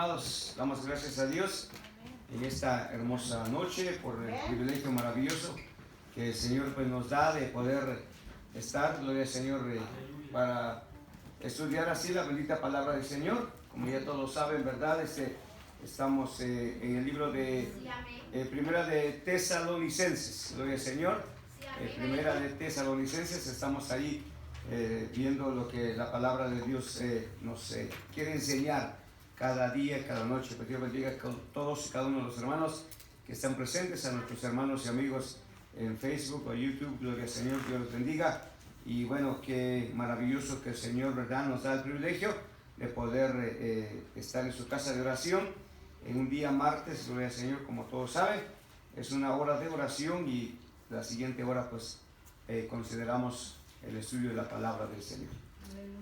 amados, damos gracias a Dios en esta hermosa noche por el privilegio maravilloso que el Señor pues, nos da de poder estar, gloria al Señor, para estudiar así la bendita palabra del Señor. Como ya todos saben, ¿verdad? Estamos en el libro de Primera de Tesalonicenses, gloria al Señor. Primera de Tesalonicenses, estamos ahí viendo lo que la palabra de Dios nos quiere enseñar cada día, cada noche. Que Dios bendiga a todos y cada uno de los hermanos que están presentes, a nuestros hermanos y amigos en Facebook o YouTube. Gloria al Señor, Dios los bendiga. Y bueno, qué maravilloso que el Señor, ¿verdad?, nos da el privilegio de poder estar en su casa de oración en un día martes. Gloria al Señor, como todos saben, es una hora de oración y la siguiente hora pues consideramos el estudio de la palabra del Señor.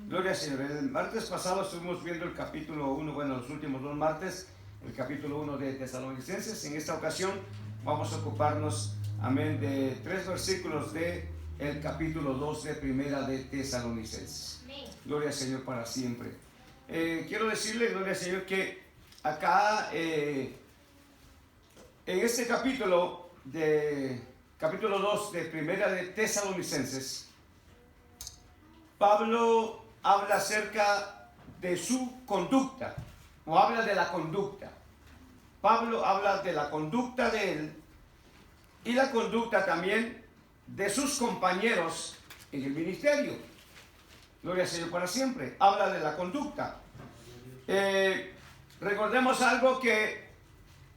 Gloria al Señor. El martes pasado estuvimos viendo el capítulo 1, bueno, los últimos dos martes, el capítulo 1 de Tesalonicenses. En esta ocasión vamos a ocuparnos, amén, de 3 versículos de el capítulo 2 de Primera de Tesalonicenses. Gloria al Señor para siempre. Quiero decirle, gloria al Señor, que acá en este capítulo 2 de Primera de Tesalonicenses, Pablo habla acerca de su conducta, o habla de la conducta. Pablo habla de la conducta de él y la conducta también de sus compañeros en el ministerio. Gloria al Señor para siempre. Habla de la conducta. Recordemos algo, que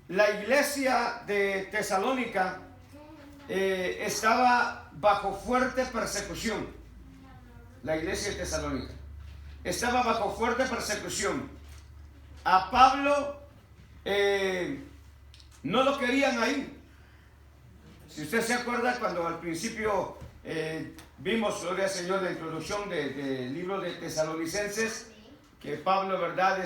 la iglesia de Tesalónica estaba bajo fuerte persecución. La iglesia de Tesalónica estaba bajo fuerte persecución. A Pablo no lo querían ahí. Si usted se acuerda, cuando al principio vimos, gloria al Señor, la introducción del libro de Tesalonicenses, que Pablo, ¿verdad?,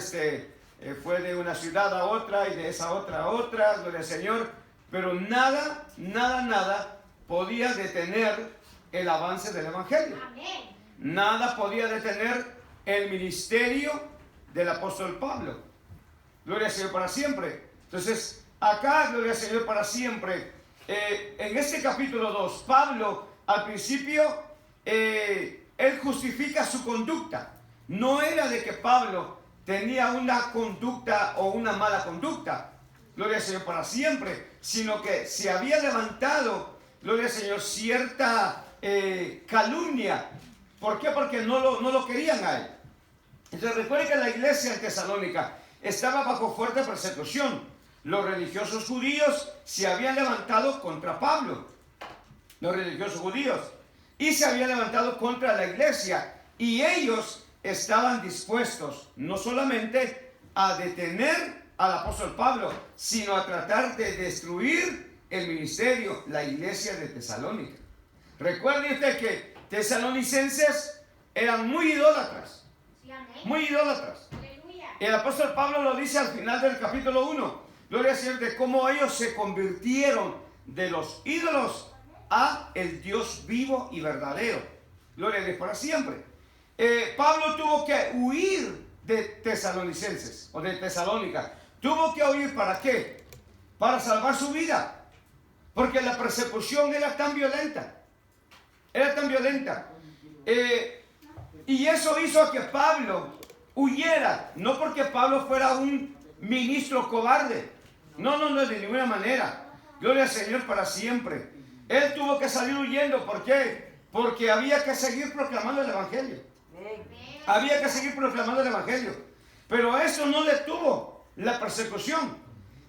fue de una ciudad a otra y de esa otra a otra, gloria al Señor, pero nada podía detener el avance del evangelio. Amén. Nada podía detener el ministerio del apóstol Pablo. Gloria al Señor para siempre. Entonces, acá, gloria al Señor para siempre, en este capítulo 2, Pablo, al principio, él justifica su conducta. No era de que Pablo tenía una conducta o una mala conducta, gloria al Señor para siempre, sino que se había levantado, gloria al Señor, cierta calumnia. ¿Por qué? Porque no lo querían a él. Entonces recuerden que la iglesia en Tesalónica estaba bajo fuerte persecución. Los religiosos judíos se habían levantado contra Pablo, los religiosos judíos, y se habían levantado contra la iglesia, y ellos estaban dispuestos no solamente a detener al apóstol Pablo, sino a tratar de destruir el ministerio, la iglesia de Tesalónica. Recuerde usted que tesalonicenses eran muy idólatras, Sí, amén. muy idólatras. Aleluya. El apóstol Pablo lo dice al final del capítulo 1, gloria al Señor, de cómo ellos se convirtieron de los ídolos a el Dios vivo y verdadero. Gloria a Dios para siempre. Pablo tuvo que huir de tesalonicenses o de Tesalónica. Tuvo que huir, ¿para qué? Para salvar su vida, porque la persecución era tan violenta. Era tan violenta. Y eso hizo a que Pablo huyera. No porque Pablo fuera un ministro cobarde. No, de ninguna manera. Gloria al Señor para siempre. Él tuvo que salir huyendo. ¿Por qué? Porque había que seguir proclamando el evangelio. Había que seguir proclamando el evangelio. Pero eso no detuvo la persecución.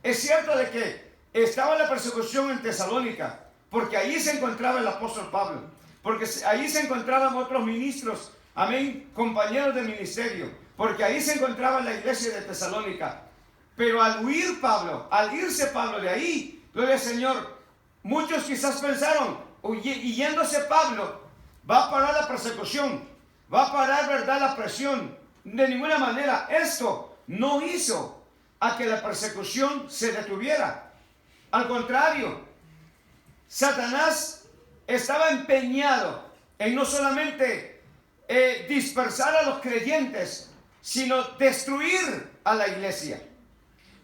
Es cierto de que estaba la persecución en Tesalónica, porque allí se encontraba el apóstol Pablo, porque allí se encontraban otros ministros, amén, compañeros de ministerio, porque ahí se encontraba la iglesia de Tesalónica. Pero al huir Pablo, al irse Pablo de ahí, gloria al Señor, muchos quizás pensaron, yéndose Pablo, va a parar la persecución, va a parar, ¿verdad?, la presión. De ninguna manera. Esto no hizo a que la persecución se detuviera. Al contrario, Satanás estaba empeñado en no solamente dispersar a los creyentes, sino destruir a la iglesia.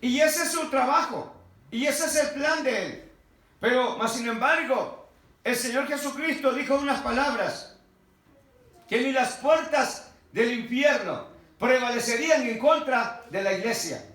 Y ese es su trabajo. Y ese es el plan de Él. Pero, más sin embargo, el Señor Jesucristo dijo unas palabras que ni las puertas del infierno prevalecerían en contra de la iglesia.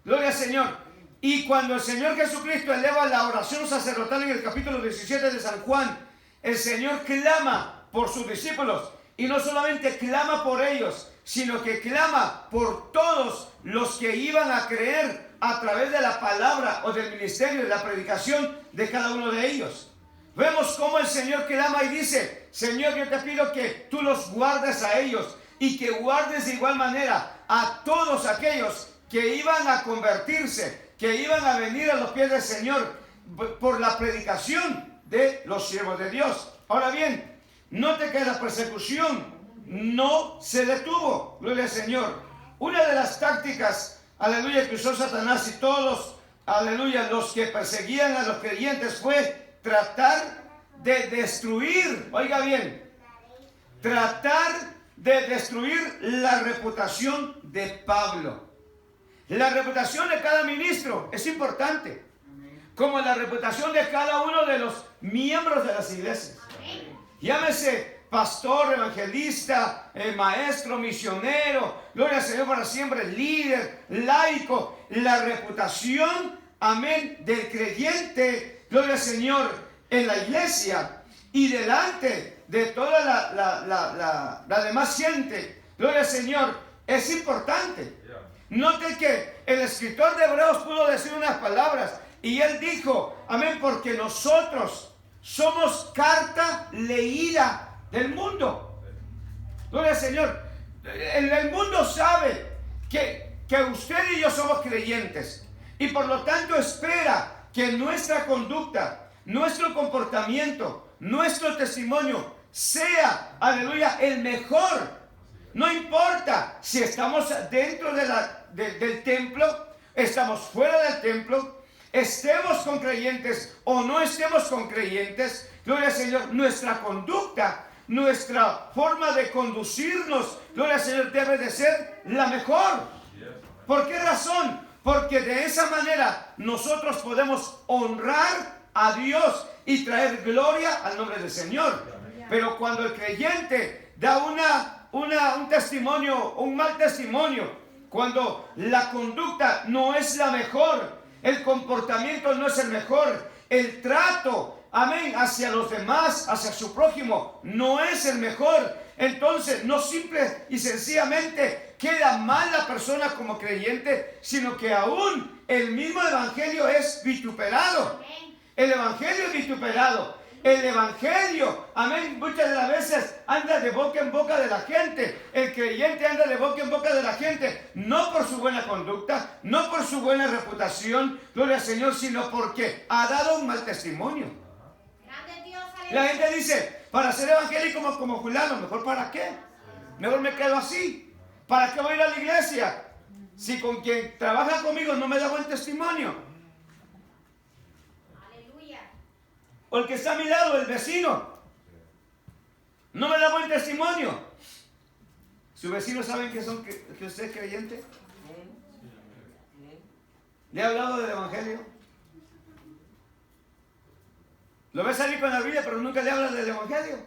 Gloria al Señor. Y cuando el Señor Jesucristo eleva la oración sacerdotal en el capítulo 17 de San Juan, el Señor clama por sus discípulos. Y no solamente clama por ellos, sino que clama por todos los que iban a creer a través de la palabra o del ministerio, de la predicación de cada uno de ellos. Vemos cómo el Señor clama y dice: Señor, yo te pido que tú los guardes a ellos y que guardes de igual manera a todos aquellos que iban a convertirse, que iban a venir a los pies del Señor por la predicación de los siervos de Dios. Ahora bien, note que la persecución no se detuvo. Gloria al Señor. Una de las tácticas, aleluya, que usó Satanás y todos, aleluya, los que perseguían a los creyentes fue tratar de destruir, oiga bien, tratar de destruir la reputación de Pablo. La reputación de cada ministro es importante, como la reputación de cada uno de los miembros de las iglesias. Llámese pastor, evangelista, maestro, misionero, gloria al Señor para siempre, líder, laico. La reputación, amén, del creyente, gloria al Señor, en la iglesia y delante de toda la demás gente, gloria al Señor, es importante. Note que el escritor de Hebreos pudo decir unas palabras y él dijo, amén, porque nosotros somos carta leída del mundo. Gloria al Señor. El mundo sabe que usted y yo somos creyentes y por lo tanto espera que nuestra conducta, nuestro comportamiento, nuestro testimonio sea, aleluya, el mejor. No importa si estamos dentro del templo, estamos fuera del templo, estemos con creyentes o no estemos con creyentes. Gloria al Señor, nuestra conducta, nuestra forma de conducirnos, gloria al Señor, debe de ser la mejor. ¿Por qué razón? Porque de esa manera nosotros podemos honrar a Dios y traer gloria al nombre del Señor. Pero cuando el creyente da un testimonio, un mal testimonio, cuando la conducta no es la mejor, el comportamiento no es el mejor, el trato, amén, hacia los demás, hacia su prójimo, no es el mejor, entonces no simple y sencillamente queda mal la persona como creyente, sino que aún el mismo evangelio es vituperado. El evangelio es vituperado. El evangelio, amén, muchas de las veces anda de boca en boca de la gente. El creyente anda de boca en boca de la gente, no por su buena conducta, no por su buena reputación, gloria al Señor, sino porque ha dado un mal testimonio. La gente dice, para ser evangélico como fulano, ¿mejor para qué? Mejor me quedo así. ¿Para qué voy a ir a la iglesia? Si con quien trabaja conmigo no me da buen testimonio. O el que está a mi lado, el vecino, no me da buen testimonio. ¿Sus vecinos saben que usted es creyente? ¿Le ha hablado del evangelio? Lo ve salir con la Biblia, pero nunca le habla del evangelio.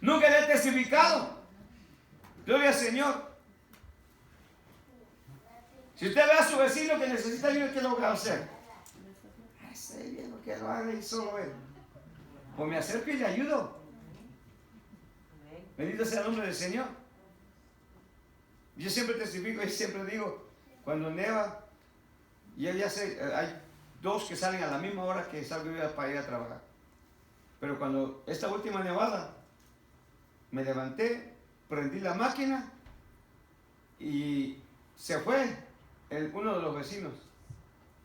Nunca le ha testificado. Gloria al Señor. Si usted ve a su vecino que necesita ayuda, ¿qué lo va a hacer? Ese viejo que lo haga y solo él. Pues me acerco y le ayudo. Bendito sea el nombre del Señor. Yo siempre testifico y siempre digo, cuando neva, y hay dos que salen a la misma hora que salgo yo para ir a trabajar. Pero cuando esta última nevada, me levanté, prendí la máquina y se fue uno de los vecinos.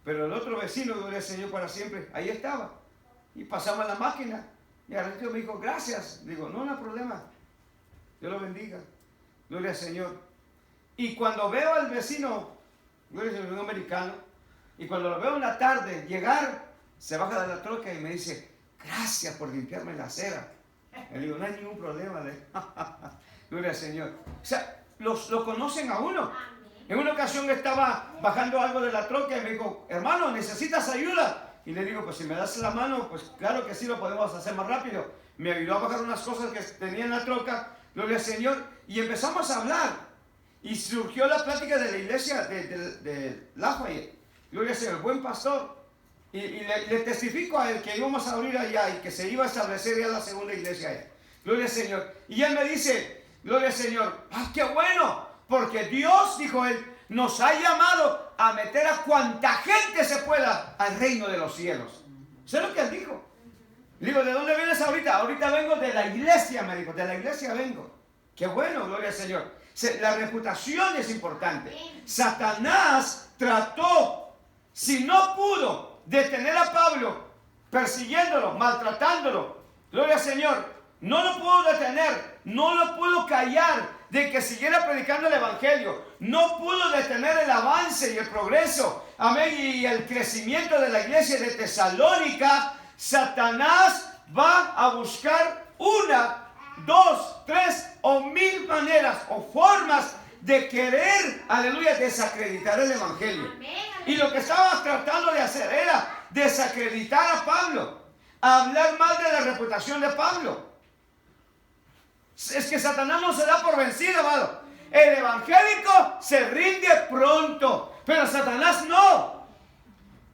Pero el otro vecino, gloria al Señor para siempre, ahí estaba. Y pasaba la máquina. Y al ratito me dijo, gracias. Digo, no hay problema. Dios lo bendiga. Gloria al Señor. Y cuando veo al vecino, gloria al Señor, un americano, y cuando lo veo en la tarde llegar, se baja de la troca y me dice, gracias por limpiarme la acera. Le digo, no hay ningún problema. Gloria al Señor. O sea, lo conocen a uno. En una ocasión estaba bajando algo de la troca y me dijo, hermano, ¿necesitas ayuda? Y le digo, pues si me das la mano, pues claro que sí, lo podemos hacer más rápido. Me ayudó a bajar unas cosas que tenía en la troca, gloria al Señor, y empezamos a hablar. Y surgió la plática de la iglesia de Lafayette, gloria al Señor, buen pastor. Y le testifico a él que íbamos a abrir allá y que se iba a establecer ya la segunda iglesia allá. Gloria al Señor. Y él me dice, gloria al Señor, ¡ah, qué bueno! Porque Dios, dijo él, nos ha llamado a meter a cuanta gente se pueda al reino de los cielos. ¿Eso es lo que él dijo? Le digo, ¿de dónde vienes ahorita? Ahorita vengo de la iglesia, me dijo, de la iglesia vengo. Qué bueno, gloria al Señor. La reputación es importante. Satanás trató, si no pudo, detener a Pablo, persiguiéndolo, maltratándolo, gloria al Señor, no lo pudo detener, no lo pudo callar de que siguiera predicando el evangelio, no pudo detener el avance y el progreso, amén, y el crecimiento de la iglesia de Tesalónica. Satanás va a buscar 1, 2, 3 o 1000 maneras o formas de querer, aleluya, desacreditar el evangelio. Y lo que estaba tratando de hacer era desacreditar a Pablo, hablar mal de la reputación de Pablo. Es que Satanás no se da por vencido, amado. El evangélico se rinde pronto, pero Satanás no.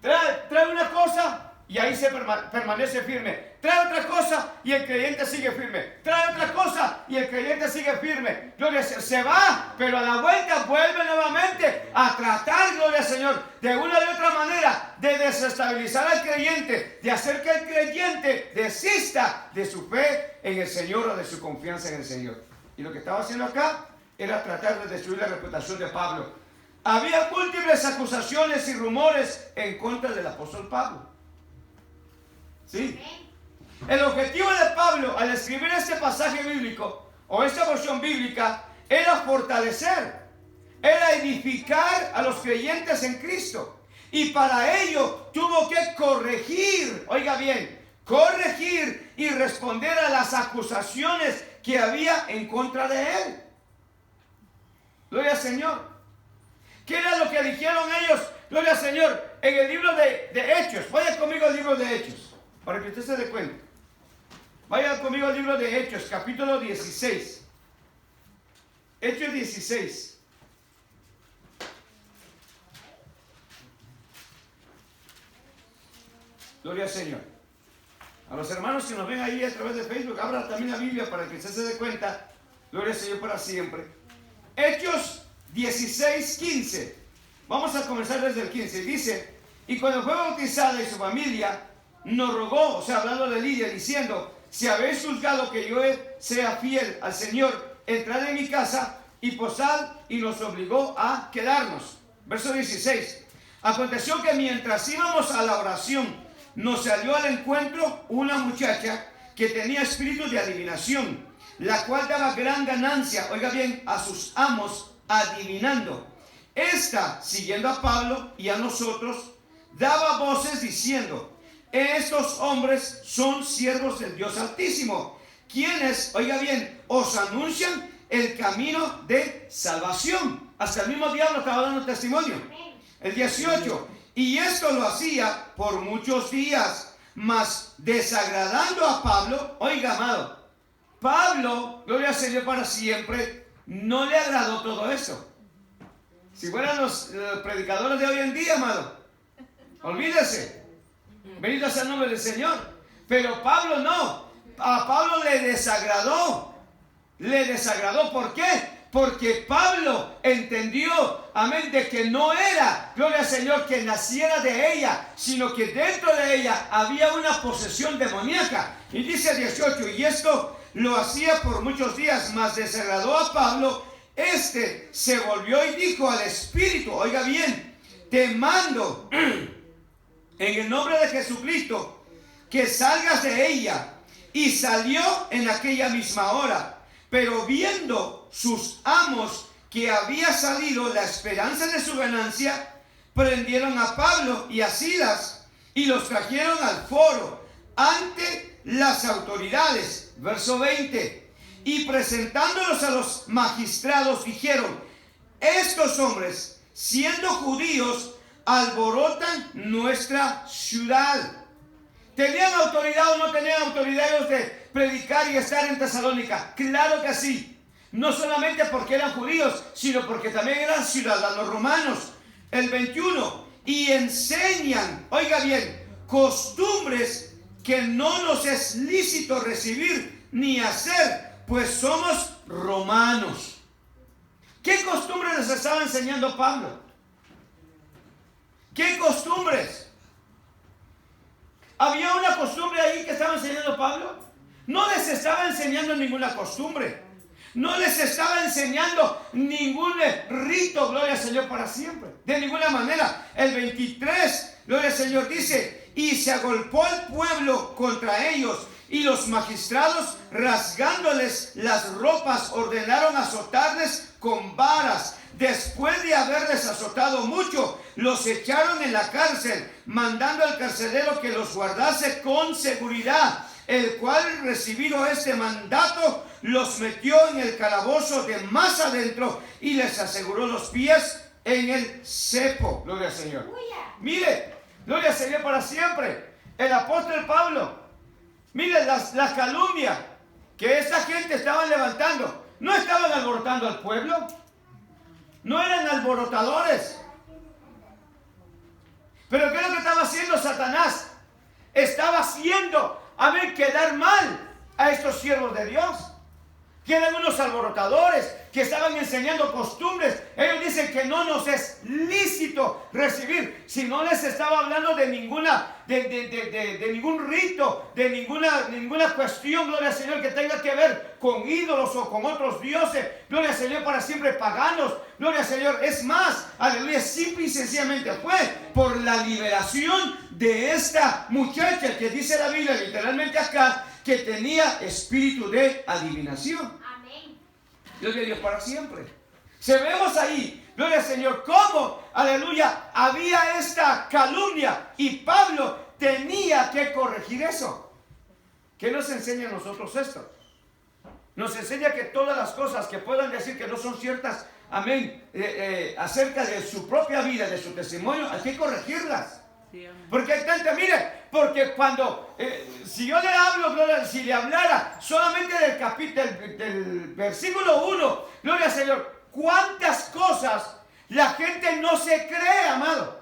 Trae una cosa y ahí se permanece firme. Trae otra cosa y el creyente sigue firme. Trae otra cosa y el creyente sigue firme. Gloria al Señor. Se va, pero a la vuelta vuelve nuevamente a tratar, gloria al Señor, de una u otra manera, de desestabilizar al creyente, de hacer que el creyente desista de su fe en el Señor o de su confianza en el Señor. Y lo que estaba haciendo acá era tratar de destruir la reputación de Pablo. Había múltiples acusaciones y rumores en contra del apóstol Pablo. ¿Sí? El objetivo de Pablo al escribir este pasaje bíblico o esta porción bíblica era fortalecer, era edificar a los creyentes en Cristo. Y para ello tuvo que corregir, oiga bien, corregir y responder a las acusaciones que había en contra de él. Gloria al Señor. ¿Qué era lo que dijeron ellos? Gloria al Señor. En el libro de Hechos. Vaya conmigo al libro de Hechos, para que usted se dé cuenta. Vaya conmigo al libro de Hechos, capítulo 16. Hechos 16. Gloria al Señor. A los hermanos que nos ven ahí a través de Facebook, abra también la Biblia para que usted se dé cuenta. Gloria al Señor para siempre. Hechos 16, 15. Vamos a comenzar desde el 15. Dice, y cuando fue bautizada y su familia nos rogó, o sea, hablando de Lidia, diciendo, si habéis juzgado que yo sea fiel al Señor, entrad en mi casa y posad, y nos obligó a quedarnos. Verso 16. Aconteció que mientras íbamos a la oración, nos salió al encuentro una muchacha que tenía espíritu de adivinación, la cual daba gran ganancia, oiga bien, a sus amos adivinando. Esta, siguiendo a Pablo y a nosotros, daba voces diciendo, estos hombres son siervos del Dios Altísimo, quienes, oiga bien, os anuncian el camino de salvación. Hasta el mismo diablo estaba dando testimonio. El 18, y esto lo hacía por muchos días, mas desagradando a Pablo, oiga, amado, Pablo, gloria al Señor para siempre, no le agradó todo eso. Si fueran los predicadores de hoy en día, amado, olvídese. Bendito sea el nombre del Señor. Pero Pablo no. A Pablo le desagradó. Le desagradó. ¿Por qué? Porque Pablo entendió, amén, de que no era, gloria al Señor, que naciera de ella, sino que dentro de ella había una posesión demoníaca. Y dice 18, y esto lo hacía por muchos días, mas desagradó a Pablo. Este se volvió y dijo al Espíritu, oiga bien, te mando en el nombre de Jesucristo que salgas de ella. Y salió en aquella misma hora. Pero viendo sus amos que había salido la esperanza de su ganancia, prendieron a Pablo y a Silas y los trajeron al foro ante las autoridades. Verso 20. Y presentándolos a los magistrados dijeron, estos hombres, siendo judíos, alborotan nuestra ciudad. ¿Tenían autoridad o no tenían autoridad ellos de predicar y estar en Tesalónica? Claro que sí. No solamente porque eran judíos, sino porque también eran ciudadanos romanos. El 21. Y enseñan, oiga bien, costumbres que no nos es lícito recibir ni hacer, pues somos romanos. ¿Qué costumbres les estaba enseñando Pablo? ¿Qué costumbres? ¿Había una costumbre ahí que estaba enseñando Pablo? No les estaba enseñando ninguna costumbre. No les estaba enseñando ningún rito, gloria al Señor, para siempre. De ninguna manera. El 23, gloria al Señor, dice: y se agolpó el pueblo contra ellos, y los magistrados, rasgándoles las ropas, ordenaron azotarles con varas. Después de haberles azotado mucho, los echaron en la cárcel, mandando al carcelero que los guardase con seguridad, el cual, recibido este mandato, los metió en el calabozo de más adentro y les aseguró los pies en el cepo. Gloria al Señor. Mire, gloria al Señor para siempre. El apóstol Pablo, mire la calumnia que esta gente estaba levantando. No estaban alborotando al pueblo, no eran alborotadores. Pero ¿qué es lo que estaba haciendo Satanás? Estaba haciendo quedar mal a estos siervos de Dios, que eran unos alborotadores, que estaban enseñando costumbres. Ellos dicen que no nos es lícito recibir. Si no les estaba hablando de ninguna, de ningún rito, de ninguna cuestión, gloria al Señor, que tenga que ver con ídolos o con otros dioses, gloria al Señor, para siempre paganos, gloria al Señor. Es más, aleluya, simple y sencillamente fue por la liberación de esta muchacha, que dice la Biblia literalmente acá, que tenía espíritu de adivinación. Amén. Gloria a Dios para siempre. Se vemos ahí, gloria al Señor, cómo, aleluya, había esta calumnia y Pablo tenía que corregir eso. ¿Qué nos enseña a nosotros esto? Nos enseña que todas las cosas que puedan decir que no son ciertas, amén, acerca de su propia vida, de su testimonio, hay que corregirlas. Porque hay tanta, mire, porque cuando, si yo le hablo, gloria, si le hablara solamente del capítulo, del versículo 1, gloria al Señor, cuántas cosas la gente no se cree, amado.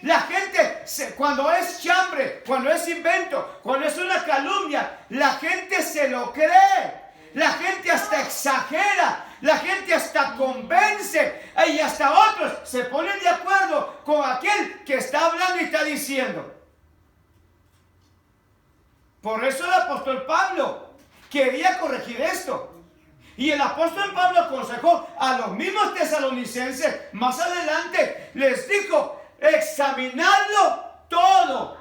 La gente, cuando es chambre, cuando es invento, cuando es una calumnia, la gente se lo cree. La gente hasta exagera, la gente hasta convence y hasta otros se ponen de acuerdo con aquel que está hablando y está diciendo. Por eso el apóstol Pablo quería corregir esto. Y el apóstol Pablo aconsejó a los mismos tesalonicenses, más adelante les dijo: examinadlo todo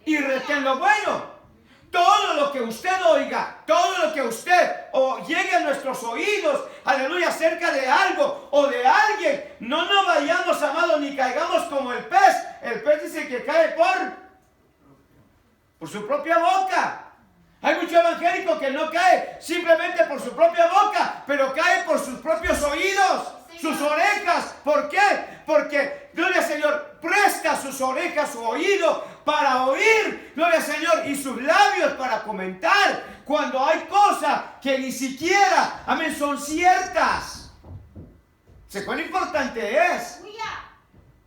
y retén lo bueno. Todo lo que usted oiga, todo lo que usted llegue a nuestros oídos, aleluya, acerca de algo o de alguien, no nos vayamos, amados, ni caigamos como el pez. El pez dice que cae por su propia boca. Hay mucho evangélico que no cae simplemente por su propia boca, pero cae por sus propios oídos, sus orejas. ¿Por qué? Porque, gloria al Señor, presta sus orejas, su oído para oír, gloria al Señor, y sus labios para comentar cuando hay cosas que ni siquiera, amén, son ciertas. ¿Se cuán importante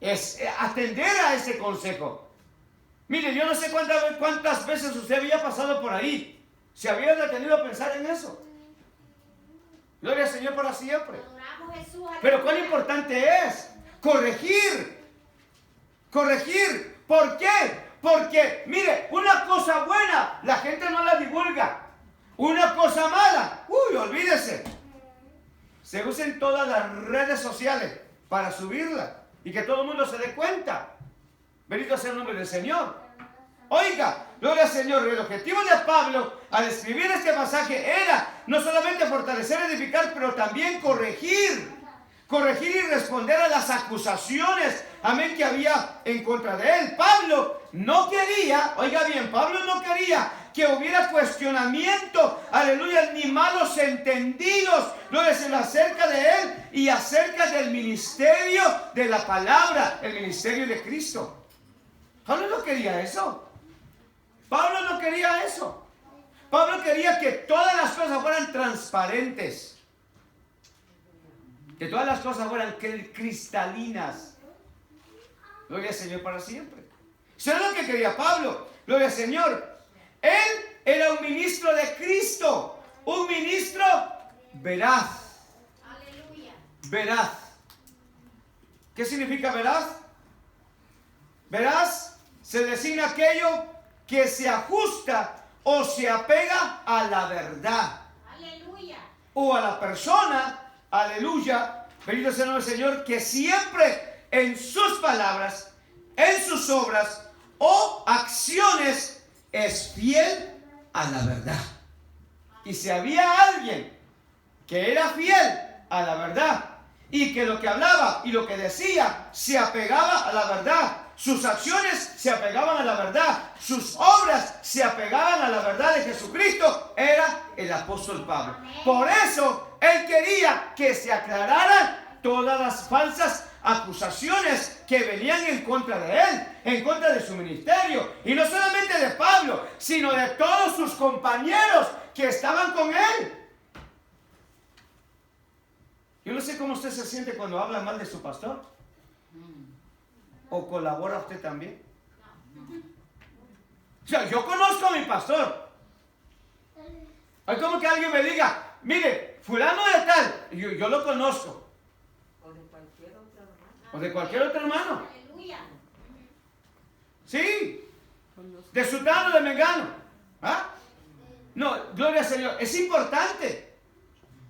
es atender a ese consejo? Mire, yo no sé cuántas veces usted había pasado por ahí, se había detenido a pensar en eso. Gloria al Señor para siempre. Pero cuán importante es corregir. ¿Por qué? Porque, mire, una cosa buena la gente no la divulga. Una cosa mala, olvídese. Se usan todas las redes sociales para subirla y que todo el mundo se dé cuenta. Bendito sea el nombre del Señor. Oiga, gloria al Señor. El objetivo de Pablo al escribir este pasaje era no solamente fortalecer, edificar, pero también corregir y responder a las acusaciones, amén, que había en contra de él. Pablo no quería, oiga bien, Pablo no quería que hubiera cuestionamiento, aleluya, ni malos entendidos, gloria al Señor, acerca de Él y acerca del ministerio de la palabra, el ministerio de Cristo. Pablo no quería eso. Pablo no quería eso. Pablo quería que todas las cosas fueran transparentes, que todas las cosas fueran cristalinas. Gloria al Señor para siempre. Eso es lo que quería Pablo. Gloria al Señor. Él era un ministro de Cristo. Un ministro veraz. Aleluya. Veraz. ¿Qué significa veraz? Veraz se designa aquello que se ajusta o se apega a la verdad. Aleluya. O a la persona, aleluya, bendito sea el nombre del Señor, que siempre en sus palabras, en sus obras o acciones es fiel a la verdad. Y si había alguien que era fiel a la verdad y que lo que hablaba y lo que decía se apegaba a la verdad, sus acciones se apegaban a la verdad, sus obras se apegaban a la verdad de Jesucristo, era el apóstol Pablo. Por eso él quería que se aclararan todas las falsas acusaciones que venían en contra de él, en contra de su ministerio, y no solamente de Pablo, sino de todos sus compañeros que estaban con él. Yo no sé cómo usted se siente cuando habla mal de su pastor, o colabora usted también. O sea, yo conozco a mi pastor. Hay como que alguien me diga, mire, fulano de tal, yo lo conozco. O de cualquier otro hermano. Aleluya. Sí. De sultano, de mengano. ¿Ah? No, gloria al Señor. Es importante.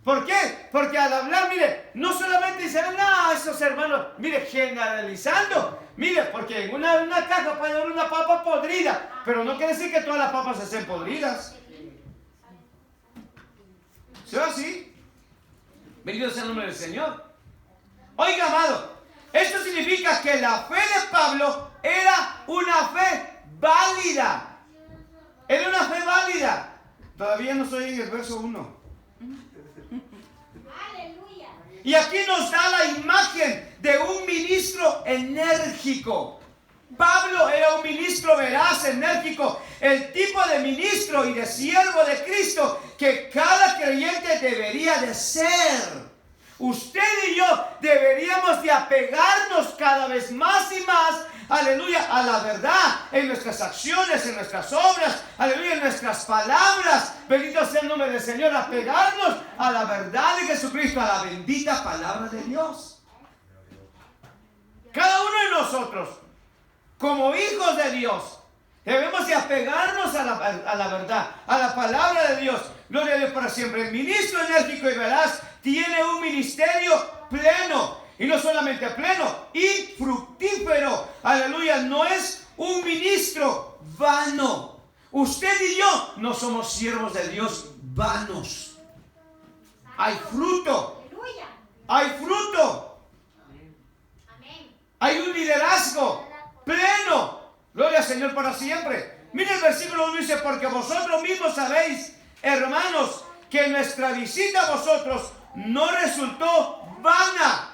¿Por qué? Porque al hablar, mire, no solamente dicen, no, esos hermanos, mire, generalizando. Mire, porque en una caja puede haber una papa podrida, pero no quiere decir que todas las papas estén podridas. ¿Sí o así? Bendito sea el nombre del Señor. Oiga, amado. Esto significa que la fe de Pablo era una fe válida. Era una fe válida. Todavía no estoy en el verso 1. Aleluya. Y aquí nos da la imagen de un ministro enérgico. Pablo era un ministro veraz, enérgico. El tipo de ministro y de siervo de Cristo que cada creyente debería de ser. Usted y yo deberíamos de apegarnos cada vez más y más, aleluya, a la verdad en nuestras acciones, en nuestras obras, aleluya, en nuestras palabras. Bendito sea el nombre del Señor, apegarnos a la verdad de Jesucristo, a la bendita palabra de Dios. Cada uno de nosotros, como hijos de Dios, debemos de apegarnos a la verdad, a la palabra de Dios. Gloria a Dios para siempre. El ministro enérgico y veraz tiene un ministerio pleno. Y no solamente pleno, y fructífero. Aleluya, no es un ministro vano. Usted y yo no somos siervos de Dios vanos. Hay fruto. Aleluya. Hay fruto. Amén. Hay un liderazgo pleno. Gloria al Señor para siempre. Mire el versículo 1 dice, porque vosotros mismos sabéis, hermanos, que nuestra visita a vosotros no resultó vana.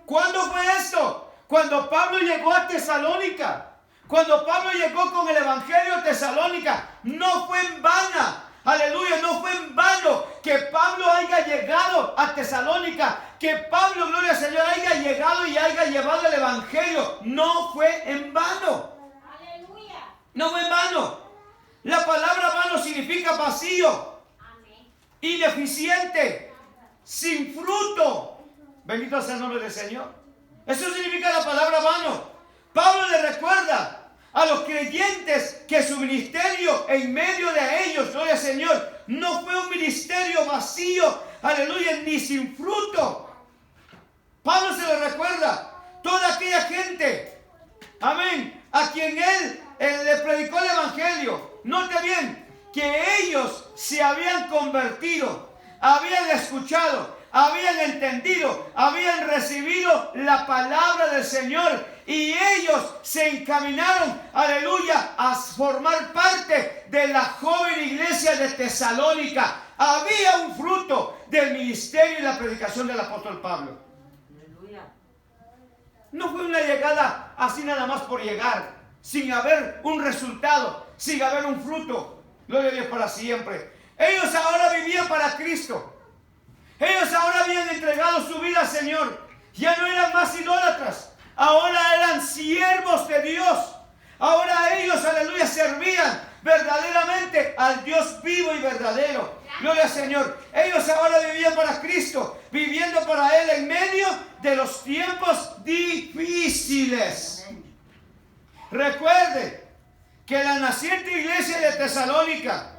¿Cuándo fue esto? Cuando Pablo llegó a Tesalónica. Cuando Pablo llegó con el Evangelio a Tesalónica, no fue en vana. Aleluya, no fue en vano que Pablo haya llegado a Tesalónica, que Pablo, gloria al Señor, haya llegado y haya llevado el Evangelio. No fue en vano. Aleluya. No fue en vano. La palabra vano significa vacío, Amén. ineficiente, sin fruto. Bendito sea el nombre del Señor. Eso significa la palabra vano. Pablo le recuerda a los creyentes que su ministerio en medio de ellos, gloria al Señor, no fue un ministerio vacío, aleluya, ni sin fruto. Pablo se le recuerda toda aquella gente, amén, a quien él le predicó el Evangelio. Note bien que ellos se habían convertido, habían escuchado, habían entendido, habían recibido la palabra del Señor y ellos se encaminaron, aleluya, a formar parte de la joven iglesia de Tesalónica. Había un fruto del ministerio y la predicación del apóstol Pablo. Aleluya. No fue una llegada así nada más por llegar, sin haber un resultado, sin haber un fruto. Gloria a Dios para siempre. Ellos ahora vivían para Cristo. Ellos ahora habían entregado su vida al Señor. Ya no eran más idólatras. Ahora eran siervos de Dios. Ahora ellos, aleluya, servían verdaderamente al Dios vivo y verdadero. Gloria al Señor. Ellos ahora vivían para Cristo, viviendo para Él en medio de los tiempos difíciles. Recuerde que la naciente iglesia de Tesalónica,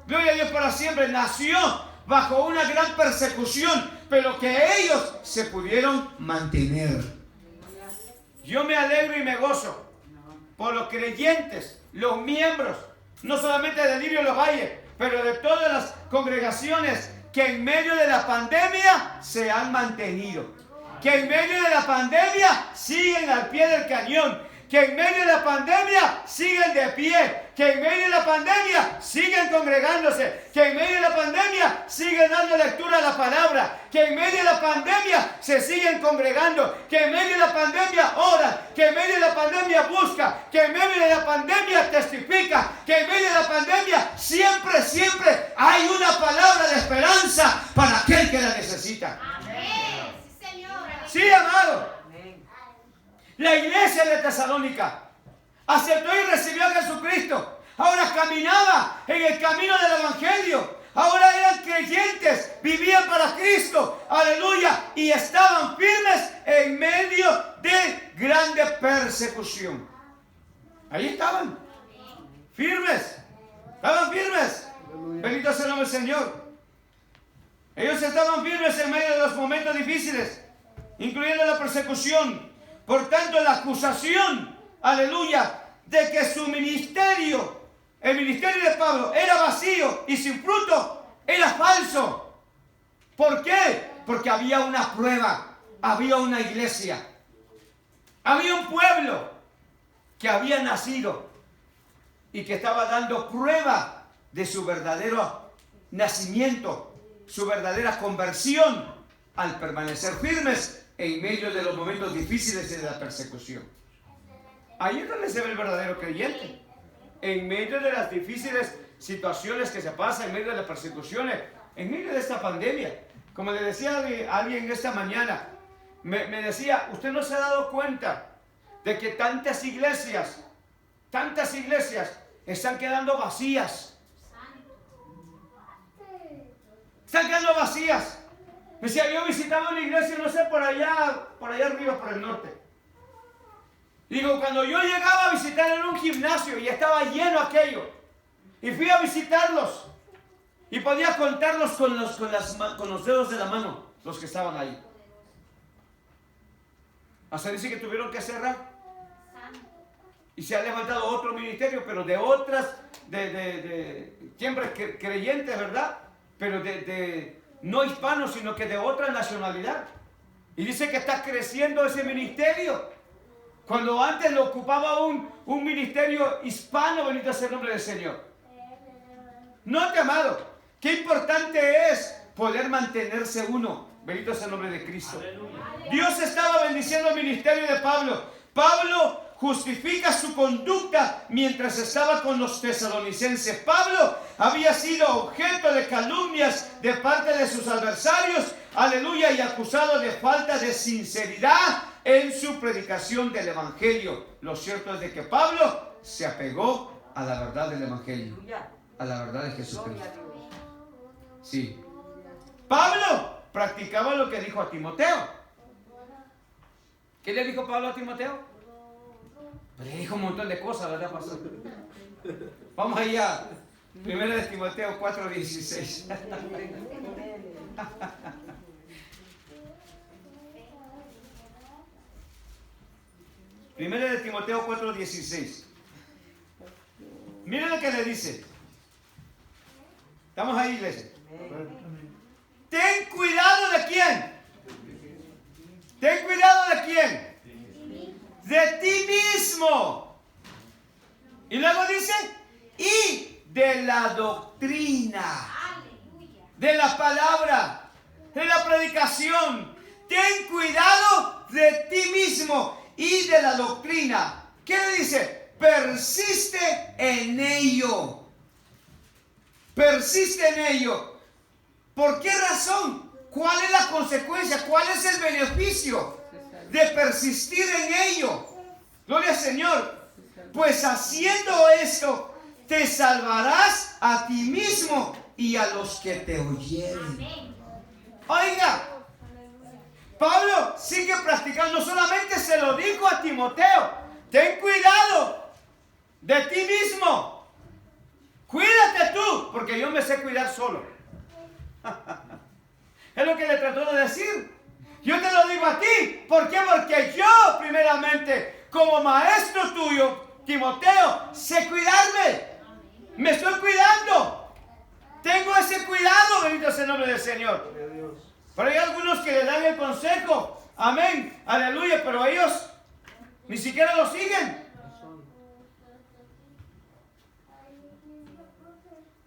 gloria a Dios para siempre, nació bajo una gran persecución, pero que ellos se pudieron mantener. Yo me alegro y me gozo por los creyentes, los miembros, no solamente de Lirio Los Valles, pero de todas las congregaciones que en medio de la pandemia se han mantenido, que en medio de la pandemia siguen al pie del cañón, que en medio de la pandemia siguen de pie, que en medio de la pandemia siguen congregándose, que en medio de la pandemia siguen dando lectura a la palabra, que en medio de la pandemia se siguen congregando, que en medio de la pandemia oran, que en medio de la pandemia busca, que en medio de la pandemia testifica, que en medio de la pandemia siempre, siempre hay una palabra de esperanza para aquel que la necesita. Amén. Sí, Señor. Sí, amado. Amén. La iglesia de Tesalónica aceptó y recibió a Jesucristo. Ahora caminaba en el camino del Evangelio. Ahora eran creyentes, vivían para Cristo. Aleluya. Y estaban firmes en medio de grande persecución. Ahí estaban. Firmes. Estaban firmes. Bendito sea el nombre del Señor. Ellos estaban firmes en medio de los momentos difíciles, incluyendo la persecución. Por tanto, la acusación, aleluya, de que su ministerio, el ministerio de Pablo, era vacío y sin fruto, era falso. ¿Por qué? Porque había una prueba, había una iglesia, había un pueblo que había nacido y que estaba dando prueba de su verdadero nacimiento, su verdadera conversión al permanecer firmes en medio de los momentos difíciles y de la persecución. Ahí es donde se ve el verdadero creyente. En medio de las difíciles situaciones que se pasan, en medio de las persecuciones, en medio de esta pandemia. Como le decía a alguien esta mañana, me decía, usted no se ha dado cuenta de que tantas iglesias están quedando vacías. Están quedando vacías. Me decía, yo visitaba una iglesia, no sé, por allá arriba, por el norte. Digo, cuando yo llegaba a visitar en un gimnasio y estaba lleno aquello, y fui a visitarlos, y podía contarlos con los dedos de la mano, los que estaban ahí. Hasta dice que tuvieron que cerrar. Y se ha levantado otro ministerio, pero de otras, siempre creyentes, ¿verdad? Pero no hispanos, sino que de otra nacionalidad. Y dice que está creciendo ese ministerio. Cuando antes lo ocupaba un ministerio hispano, bendito sea el nombre del Señor. Note, amado, qué importante es poder mantenerse uno. Bendito sea el nombre de Cristo. Aleluya. Dios estaba bendiciendo el ministerio de Pablo. Pablo justifica su conducta mientras estaba con los tesalonicenses. Pablo había sido objeto de calumnias de parte de sus adversarios, aleluya, y acusado de falta de sinceridad en su predicación del Evangelio. Lo cierto es de que Pablo se apegó a la verdad del Evangelio, a la verdad de Jesucristo. Sí. Pablo practicaba lo que dijo a Timoteo. ¿Qué le dijo Pablo a Timoteo? Le dijo un montón de cosas, ¿verdad, pastor? Vamos allá. 1 Timoteo 4:16. 1 Timoteo 4:16. Miren lo que le dice. ¿Estamos ahí, iglesia? ten cuidado de quién. Ten cuidado de quién. De ti mismo. Y luego dice, y de la doctrina, de la palabra, de la predicación. Ten cuidado de ti mismo y de la doctrina. ¿Qué le dice? Persiste en ello. Persiste en ello. ¿Por qué razón? ¿Cuál es la consecuencia? ¿Cuál es el beneficio de persistir en ello? Gloria al Señor. Pues haciendo esto, te salvarás a ti mismo y a los que te oyeren. Oiga, Pablo sigue practicando. No solamente se lo dijo a Timoteo: ten cuidado de ti mismo. Cuídate tú, porque yo me sé cuidar solo. Es lo que le trató de decir. Yo te lo digo a ti. ¿Por qué? Porque yo, primeramente, como maestro tuyo, Timoteo, sé cuidarme. Me estoy cuidando. Tengo ese cuidado, bendito sea el nombre del Señor. Pero hay algunos que le dan el consejo. Amén, aleluya, pero ellos ni siquiera lo siguen.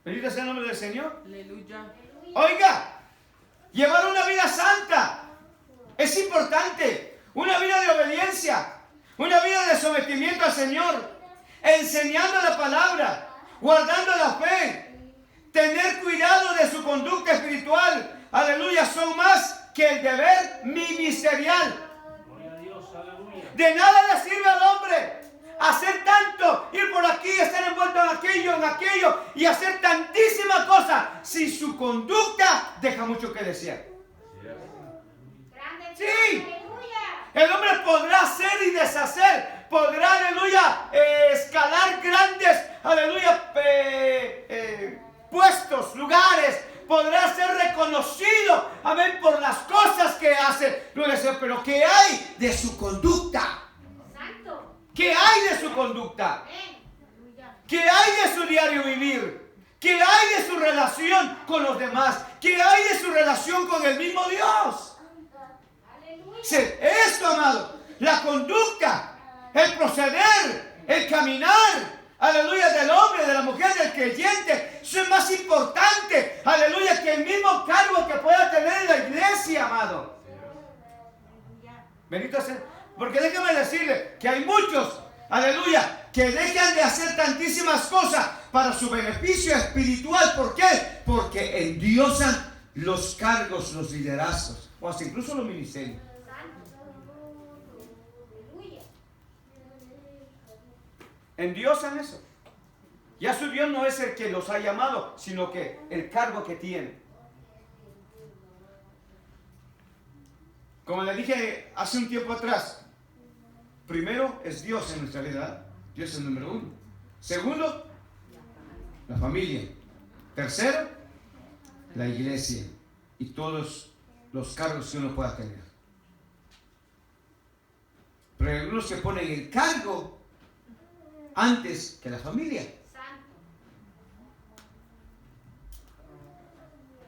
Bendito sea el nombre del Señor. Aleluya. Oiga, llevar una vida santa es importante. Una vida de obediencia, una vida de sometimiento al Señor, enseñando la palabra, guardando la fe, tener cuidado de su conducta espiritual. Aleluya, son más que el deber ministerial. De nada le sirve al hombre hacer tanto, ir por aquí, estar envuelto en aquello y hacer tantísimas cosas si su conducta deja mucho que desear. Sí, el hombre podrá hacer y deshacer, podrá, aleluya, escalar grandes, aleluya, puestos, lugares, podrá ser reconocido, amén, por las cosas que hace, pero ¿qué hay de su conducta? ¿Qué hay de su conducta? ¿Qué hay de su diario vivir? ¿Qué hay de su relación con los demás? ¿Qué hay de su relación con el mismo Dios? Esto, amado, la conducta, el proceder, el caminar, aleluya, del hombre, de la mujer, del creyente, eso es más importante, aleluya, que el mismo cargo que pueda tener en la iglesia, amado. Bendito sea. Porque déjeme decirle que hay muchos, aleluya, que dejan de hacer tantísimas cosas para su beneficio espiritual. ¿Por qué? Porque endiosan los cargos, los liderazgos, o hasta incluso los ministerios. Endiosan eso. Ya su Dios no es el que los ha llamado, sino que el cargo que tiene. Como le dije hace un tiempo atrás, primero es Dios en nuestra vida. Dios es el número uno. Segundo, la familia. Tercero, la iglesia y todos los cargos que uno pueda tener. Pero hay algunos que ponen el cargo antes que la familia.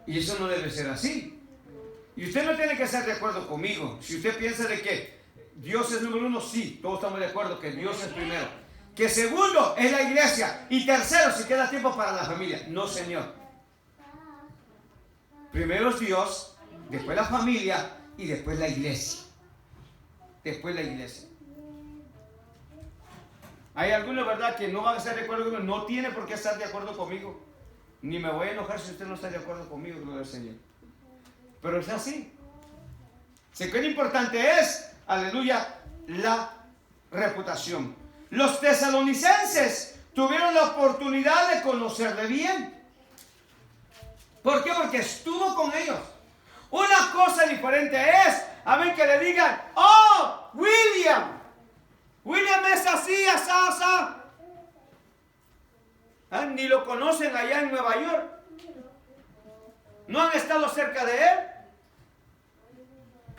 Y eso no debe ser así. Y usted no tiene que estar de acuerdo conmigo. Si usted piensa de que Dios es número uno, sí, todos estamos de acuerdo que Dios es primero. Que segundo es la iglesia. Y tercero, si queda tiempo para la familia. No, Señor. Primero es Dios, después la familia y después la iglesia. Después la iglesia. Hay algunos, ¿verdad?, que no van a estar de acuerdo conmigo. No tiene por qué estar de acuerdo conmigo. Ni me voy a enojar si usted no está de acuerdo conmigo, gloria al Señor. Pero es así. ¿Qué tan importante es? Aleluya, la reputación. Los tesalonicenses tuvieron la oportunidad de conocerle bien. ¿Por qué? Porque estuvo con ellos. Una cosa diferente es, amén, que le digan: oh, William es así, asá. Ni lo conocen allá en Nueva York. No han estado cerca de él.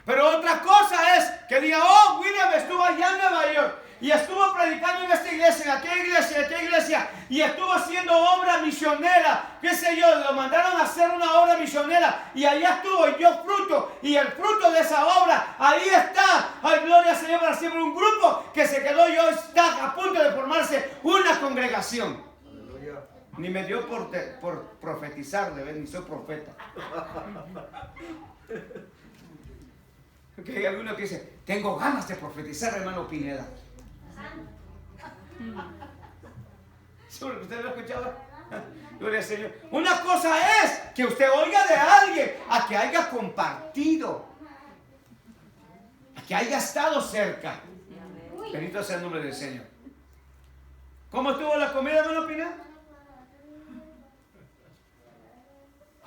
Pero otra cosa es que diga: oh, William estuvo allá en Nueva York. Y estuvo predicando en esta iglesia, en aquella iglesia, y estuvo haciendo obra misionera, qué sé yo, lo mandaron a hacer una obra misionera, y allá estuvo y dio fruto, y el fruto de esa obra, ahí está, ay, gloria al Señor para siempre, un grupo que se quedó y hoy está a punto de formarse una congregación. Ni me dio por profetizar, ni soy profeta. Porque hay alguno que dice, tengo ganas de profetizar, hermano Pineda. ¿Seguro que usted lo ha escuchado? Gloria al Señor. Una cosa es que usted oiga de alguien a que haya compartido, a que haya estado cerca. Bendito sea el nombre del Señor. ¿Cómo estuvo la comida, hermano Pineda?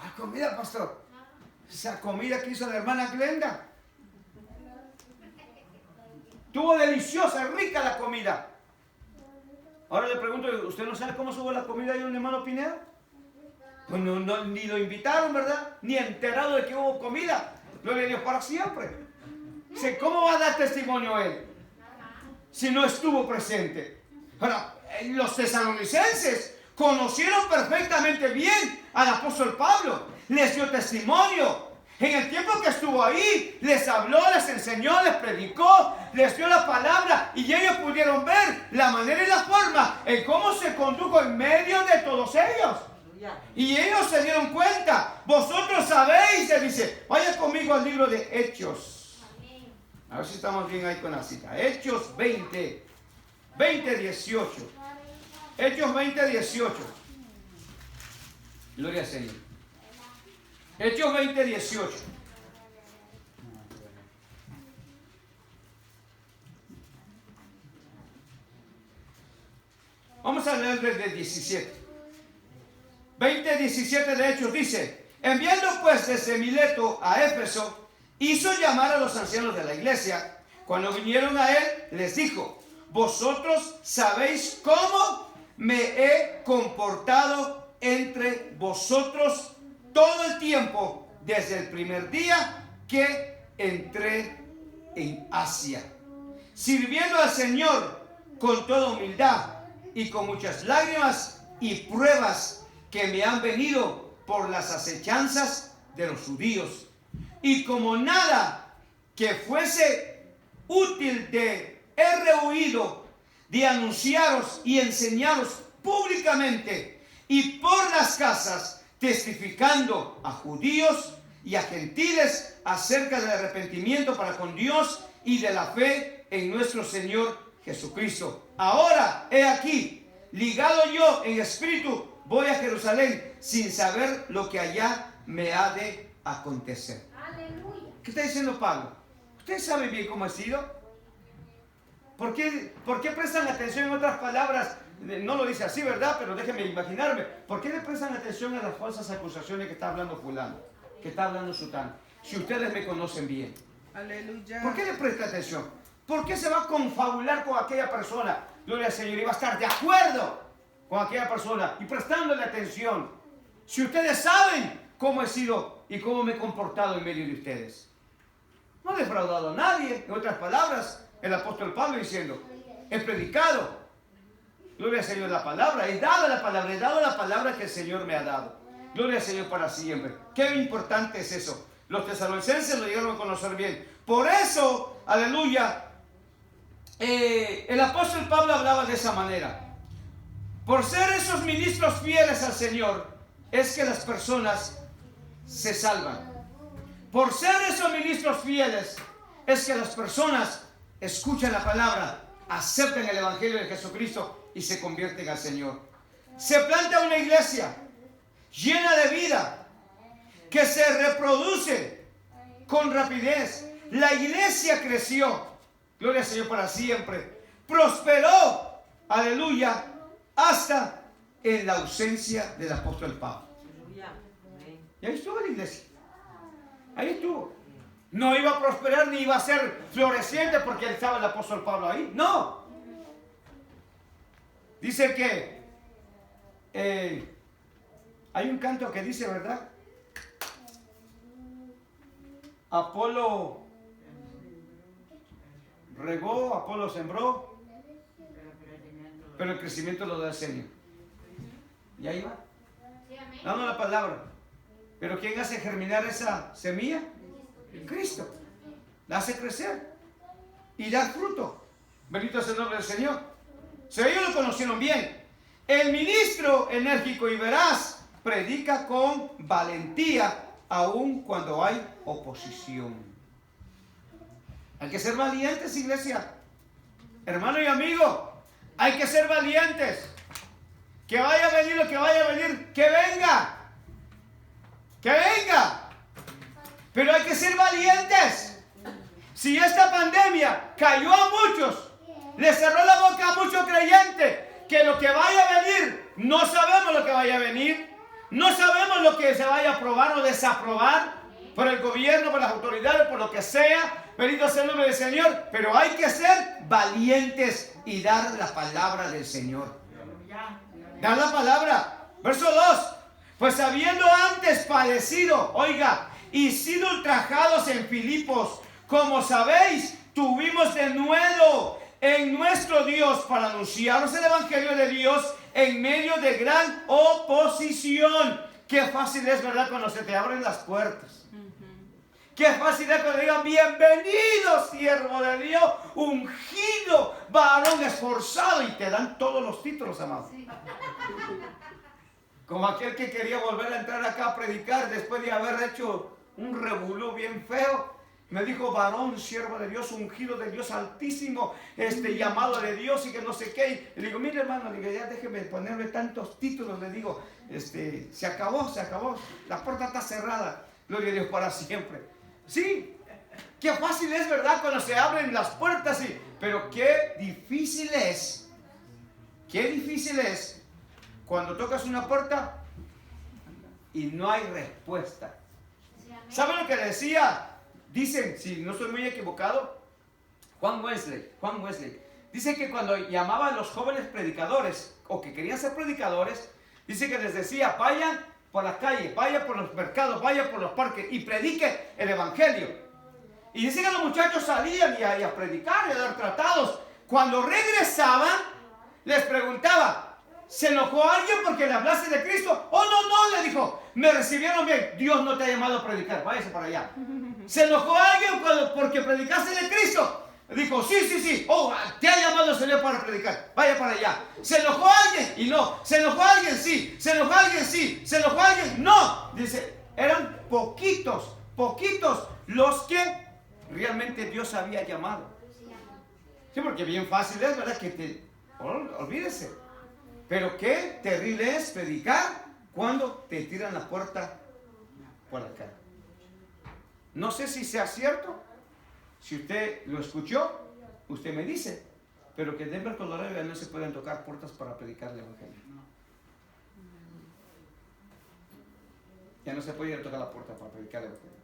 Ah, comida, pastor. Esa comida que hizo la hermana Glenda. Estuvo deliciosa, rica la comida. Ahora le pregunto, ¿usted no sabe cómo estuvo la comida ahí, un hermano Pineda? Pues ni lo invitaron, ¿verdad? Ni enterado de que hubo comida. Gloria a Dios para siempre. ¿Cómo va a dar testimonio él si no estuvo presente? Ahora, los tesalonicenses conocieron perfectamente bien al apóstol Pablo. Les dio testimonio. En el tiempo que estuvo ahí, les habló, les enseñó, les predicó, les dio la palabra y ellos pudieron ver la manera y la forma en cómo se condujo en medio de todos ellos. Y ellos se dieron cuenta. Vosotros sabéis, se dice, vaya conmigo al libro de Hechos. A ver si estamos bien ahí con la cita. Hechos 20, 18. Hechos 20, 18. Gloria al Señor. Hechos 20, 18. Vamos a leer desde el 17. 20, 17 de Hechos dice: enviando pues desde Mileto a Éfeso, hizo llamar a los ancianos de la iglesia. Cuando vinieron a él, les dijo: vosotros sabéis cómo me he comportado entre vosotros todo el tiempo, desde el primer día que entré en Asia, sirviendo al Señor con toda humildad y con muchas lágrimas y pruebas que me han venido por las acechanzas de los judíos. Y como nada que fuese útil he rehuido de anunciaros y enseñaros públicamente y por las casas, testificando a judíos y a gentiles acerca del arrepentimiento para con Dios y de la fe en nuestro Señor Jesucristo. Ahora, he aquí, ligado yo en espíritu, voy a Jerusalén sin saber lo que allá me ha de acontecer. Aleluya. ¿Qué está diciendo Pablo? ¿Usted sabe bien cómo ha sido? ¿Por qué prestan atención en otras palabras? No lo dice así, ¿verdad? Pero déjenme imaginarme. ¿Por qué le prestan atención a las falsas acusaciones que está hablando fulano? Que está hablando sutano. Si ustedes me conocen bien. Aleluya. ¿Por qué le presta atención? ¿Por qué se va a confabular con aquella persona? Gloria al Señor. Y va a estar de acuerdo con aquella persona y prestándole atención. Si ustedes saben cómo he sido y cómo me he comportado en medio de ustedes. No he defraudado a nadie. En otras palabras, el apóstol Pablo diciendo: he predicado. Gloria al Señor, la palabra. He dado la palabra que el Señor me ha dado. Gloria al Señor para siempre. Qué importante es eso. Los tesalonicenses lo llegaron a conocer bien. Por eso, aleluya, el apóstol Pablo hablaba de esa manera. Por ser esos ministros fieles al Señor, es que las personas se salvan. Por ser esos ministros fieles, es que las personas escuchan la palabra, aceptan el Evangelio de Jesucristo y se convierten al Señor. Se planta una iglesia llena de vida, que se reproduce con rapidez. La iglesia creció, gloria al Señor para siempre, prosperó, aleluya, hasta en la ausencia del apóstol Pablo. Y ahí estuvo la iglesia, ahí estuvo. No iba a prosperar ni iba a ser floreciente porque estaba el apóstol Pablo ahí, no. Dice que hay un canto que dice, ¿verdad? Apolo regó, Apolo sembró, pero el crecimiento lo da el Señor. Y ahí va, Sí, amén. dando la palabra. Pero ¿quién hace germinar esa semilla? Cristo. La hace crecer y dar fruto. Bendito sea el nombre del Señor. Si ellos lo conocieron bien. El ministro enérgico y veraz predica con valentía aun cuando hay oposición. Hay que ser valientes, iglesia. Hermano y amigo, hay que ser valientes. Que vaya a venir lo que vaya a venir, que venga. Que venga. Pero hay que ser valientes. Si esta pandemia cayó a muchos, le cerró la boca a muchos creyentes, que lo que vaya a venir, no sabemos lo que vaya a venir, no sabemos lo que se vaya a aprobar o desaprobar por el gobierno, por las autoridades, por lo que sea. Bendito sea el nombre del Señor, pero hay que ser valientes y dar la palabra del Señor. Dar la palabra. Verso 2. Pues habiendo antes padecido, oiga, y sido ultrajados en Filipos, como sabéis, tuvimos de nuevo en nuestro Dios para anunciaros el Evangelio de Dios en medio de gran oposición. Qué fácil es, ¿verdad?, cuando se te abren las puertas. Qué fácil es cuando digan: bienvenido, siervo de Dios, ungido, varón esforzado, y te dan todos los títulos, amado. Como aquel que quería volver a entrar acá a predicar después de haber hecho un revolú bien feo. Me dijo: varón, siervo de Dios, ungido de Dios Altísimo, llamado de Dios y que no sé qué. Y le digo: mire, hermano, le digo, ya déjeme ponerle tantos títulos. Le digo, se acabó, la puerta está cerrada. Gloria a Dios para siempre. Sí, qué fácil es, ¿verdad?, cuando se abren las puertas, sí. Pero qué difícil es cuando tocas una puerta y no hay respuesta. ¿Saben lo que decía? Dicen, si no estoy muy equivocado, Juan Wesley. Dice que cuando llamaba a los jóvenes predicadores, o que querían ser predicadores, dice que les decía: vayan por las calles, vayan por los mercados, vayan por los parques y predique el Evangelio. Y dice que los muchachos salían y a predicar y a dar tratados. Cuando regresaban, les preguntaba: ¿se enojó alguien porque le hablaste de Cristo? Oh, no, le dijo, me recibieron bien. Dios no te ha llamado a predicar, váyase para allá. ¿Se enojó alguien porque predicaste de Cristo? Dijo: sí. Oh, te ha llamado el Señor para predicar, vaya para allá. ¿Se enojó alguien? Y no. ¿Se enojó alguien? Sí. ¿Se enojó alguien? Sí. ¿Se enojó alguien? No. Dice, eran poquitos los que realmente Dios había llamado. Sí, porque bien fácil es, ¿verdad?, que olvídese. Pero qué terrible es predicar cuando te tiran la puerta por la cara. No sé si sea cierto. Si usted lo escuchó, usted me dice. Pero que en Denver, Colorado, no se pueden tocar puertas para predicar el Evangelio. Ya no se puede ir a tocar la puerta para predicar el Evangelio.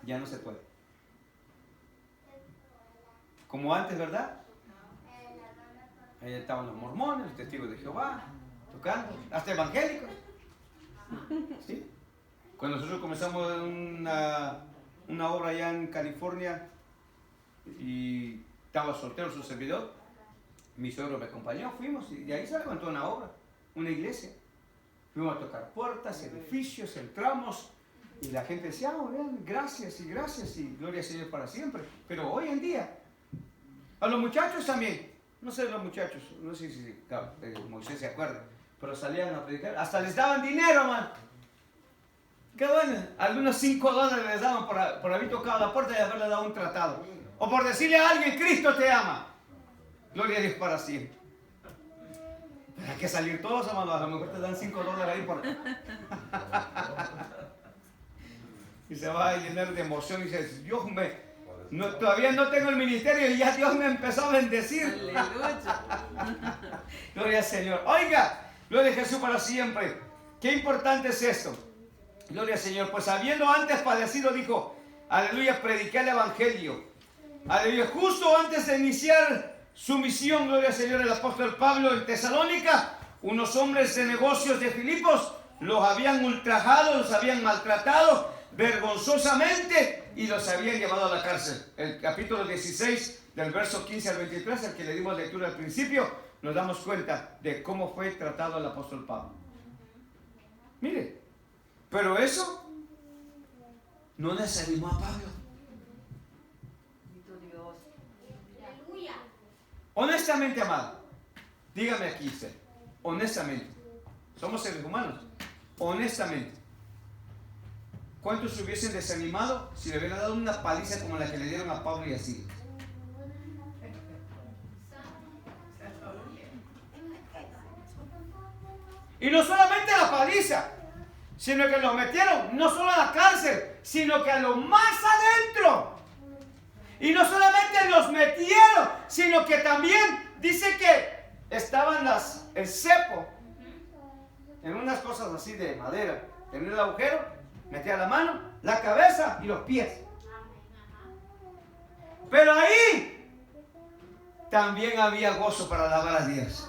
Ya no se puede. Como antes, ¿verdad? Ahí estaban los mormones, los testigos de Jehová, tocando, hasta evangélicos. ¿Sí? Cuando nosotros comenzamos una obra allá en California y estaba soltero su servidor, mi suegro me acompañó, fuimos y de ahí se levantó una obra, una iglesia. Fuimos a tocar puertas, edificios, entramos y la gente decía: gracias y gloria al Señor para siempre. Pero hoy en día, a los muchachos también, no sé, los muchachos, no sé si Moisés se acuerda, pero salían a predicar, hasta les daban dinero, man. Qué bueno, algunos $5 les daban por haber tocado la puerta y haberle dado un tratado. O por decirle a alguien: Cristo te ama. Gloria a Dios para siempre. Pero hay que salir todos, amados. A lo mejor te dan $5 ahí por... Y se va a llenar de emoción y dice: Dios todavía no tengo el ministerio y ya Dios me empezó a bendecir. Aleluya. Gloria al Señor. Oiga, gloria a Jesús para siempre. Qué importante es esto. Gloria al Señor. Pues habiendo antes padecido, dijo: aleluya, prediqué el Evangelio. Aleluya. Justo antes de iniciar su misión, gloria al Señor, el apóstol Pablo en Tesalónica, unos hombres de negocios de Filipos los habían ultrajado, los habían maltratado, vergonzosamente y los habían llevado a la cárcel. El capítulo 16, del verso 15 al 23, el que le dimos lectura al principio, nos damos cuenta de cómo fue tratado el apóstol Pablo. Mire, pero eso no desanimó a Pablo. Aleluya. Honestamente, amado, dígame aquí usted, honestamente, somos seres humanos, honestamente, ¿cuántos se hubiesen desanimado si le hubieran dado una paliza como la que le dieron a Pablo y a Silas? Y no solamente la paliza, sino que los metieron no solo a la cárcel, sino que a lo más adentro. Y no solamente los metieron, sino que también dice que estaban el cepo en unas cosas así de madera. Tenía el agujero, metía la mano, la cabeza y los pies. Pero ahí también había gozo para alabar a Dios.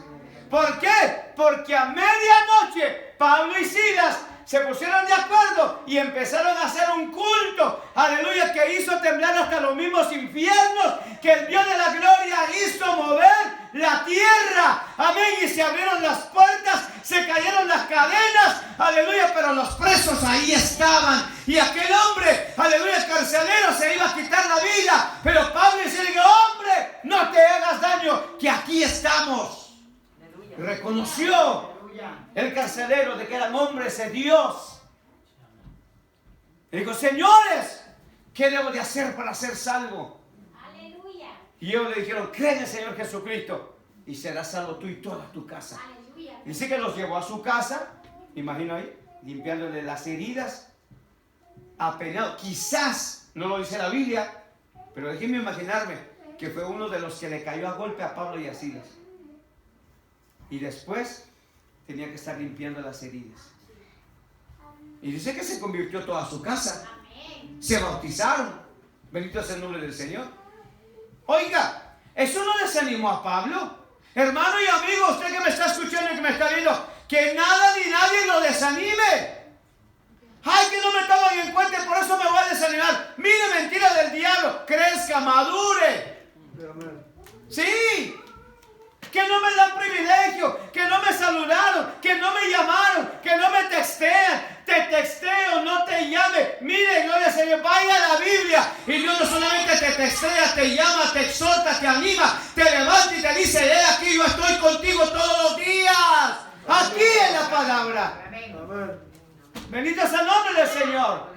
¿Por qué? Porque a medianoche Pablo y Silas se pusieron de acuerdo y empezaron a hacer un culto, aleluya, que hizo temblar hasta los mismos infiernos, que el Dios de la gloria hizo mover la tierra, amén, y se abrieron las puertas, se cayeron las cadenas, aleluya, pero los presos ahí estaban, y aquel hombre, aleluya, el carcelero se iba a quitar la vida, pero Pablo dice, hombre, no te hagas daño, que aquí estamos. Reconoció el carcelero de que eran hombres de Dios. Y dijo, señores, ¿qué debo de hacer para ser salvo? Aleluya. Y ellos le dijeron, cree en el Señor Jesucristo y serás salvo tú y toda tu casa. Aleluya. Dice que los llevó a su casa, imagino ahí, limpiándole las heridas, apenado. Quizás, no lo dice la Biblia, pero déjenme imaginarme que fue uno de los que le cayó a golpe a Pablo y a Silas. Y después tenía que estar limpiando las heridas. Y dice que se convirtió toda su casa. Amén. Se bautizaron. Bendito sea el nombre del Señor. Oiga, ¿eso no desanimó a Pablo? Hermano y amigo, usted que me está escuchando y que me está viendo, que nada ni nadie lo desanime. Ay, que no me toman en cuenta, por eso me voy a desanimar. Mire, mentira del diablo. Crezca, madure. Sí. Que no me dan privilegio, que no me saludaron, que no me llamaron, que no me textean, te texteo, no te llame. Mire, gloria al Señor, vaya a la Biblia y Dios no solamente te textea, te llama, te exhorta, te anima, te levanta y te dice, aquí yo estoy contigo todos los días. Aquí es la palabra. Bendito sea el nombre del Señor.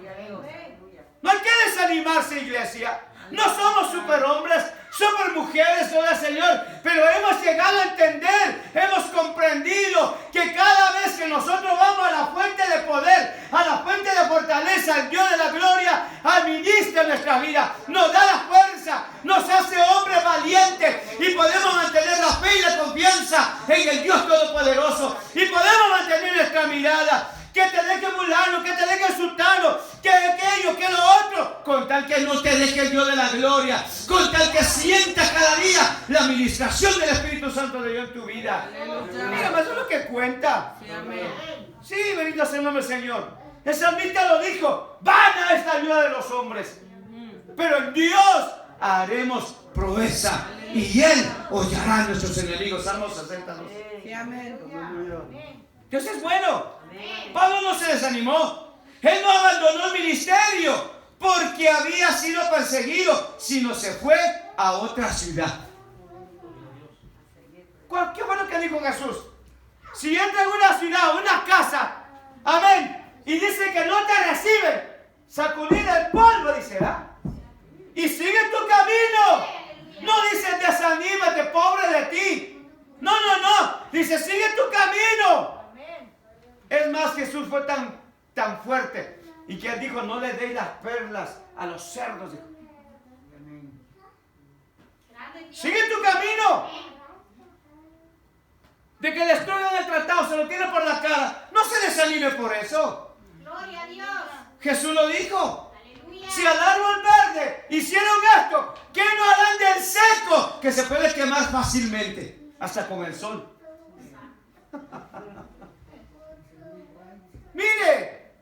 No hay que desanimarse, iglesia. No somos superhombres, supermujeres, gloria al Señor, pero hemos llegado a entender, hemos comprendido que cada vez que nosotros vamos a la fuente de poder, a la fuente de fortaleza, el Dios de la gloria administra nuestra vida, nos da la fuerza, nos hace hombres valientes y podemos mantener la fe y la confianza en el Dios Todopoderoso y podemos mantener nuestra mirada. Que te deje burlarlo, que te deje insultarlo, que aquello, que lo otro, con tal que no te deje el Dios de la gloria, con tal que sientas cada día la administración del Espíritu Santo de Dios en tu vida. Mira, eso es lo que cuenta. Sí, bendito sea el nombre del Señor. El salmista lo dijo, vana es la ayuda de los hombres, pero en Dios haremos proeza y Él hollará a nuestros enemigos. Salmo 62. Dios es bueno. Pablo no se desanimó. Él no abandonó el ministerio porque había sido perseguido, sino se fue a otra ciudad. ¿Qué fue lo que dijo Jesús? Si entra en una ciudad, una casa, amén, y dice que no te reciben, sacudir el polvo, dice, ¿verdad? Y sigue tu camino. No dice desanímate, pobre de ti. No. Dice sigue tu camino. Es más, Jesús fue tan fuerte y que él dijo, no le deis las perlas a los cerdos. Sigue tu camino. De que destruyan el tratado, se lo tiene por la cara. No se desanime por eso. Gloria a Dios. Jesús lo dijo. Aleluya. Si al árbol verde hicieron esto, ¿qué no harán del seco? Que se puede quemar fácilmente, hasta con el sol. Mire,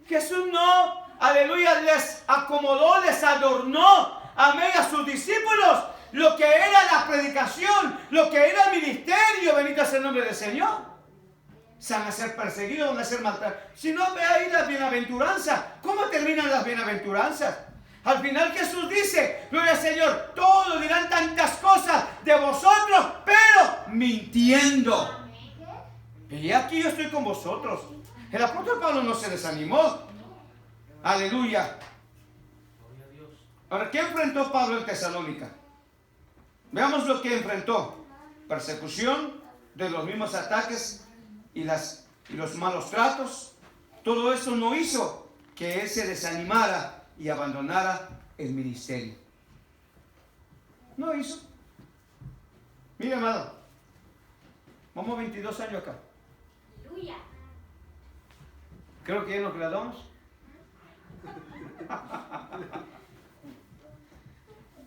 Jesús no, aleluya, les acomodó, les adornó, amén, a sus discípulos. Lo que era la predicación, lo que era el ministerio, bendito sea el nombre del Señor. Se van a ser perseguidos, van a ser maltratados. Si no, ve ahí las bienaventuranzas. ¿Cómo terminan las bienaventuranzas? Al final Jesús dice, gloria al Señor, todos dirán tantas cosas de vosotros, pero mintiendo. Y aquí yo estoy con vosotros. El apóstol Pablo no se desanimó. Aleluya. Ahora, ¿qué enfrentó Pablo en Tesalónica? Veamos lo que enfrentó. Persecución, de los mismos ataques y los malos tratos. Todo eso no hizo que él se desanimara y abandonara el ministerio. No hizo. Mira, amado, vamos 22 años acá. Aleluya. Creo que ya nos graduamos.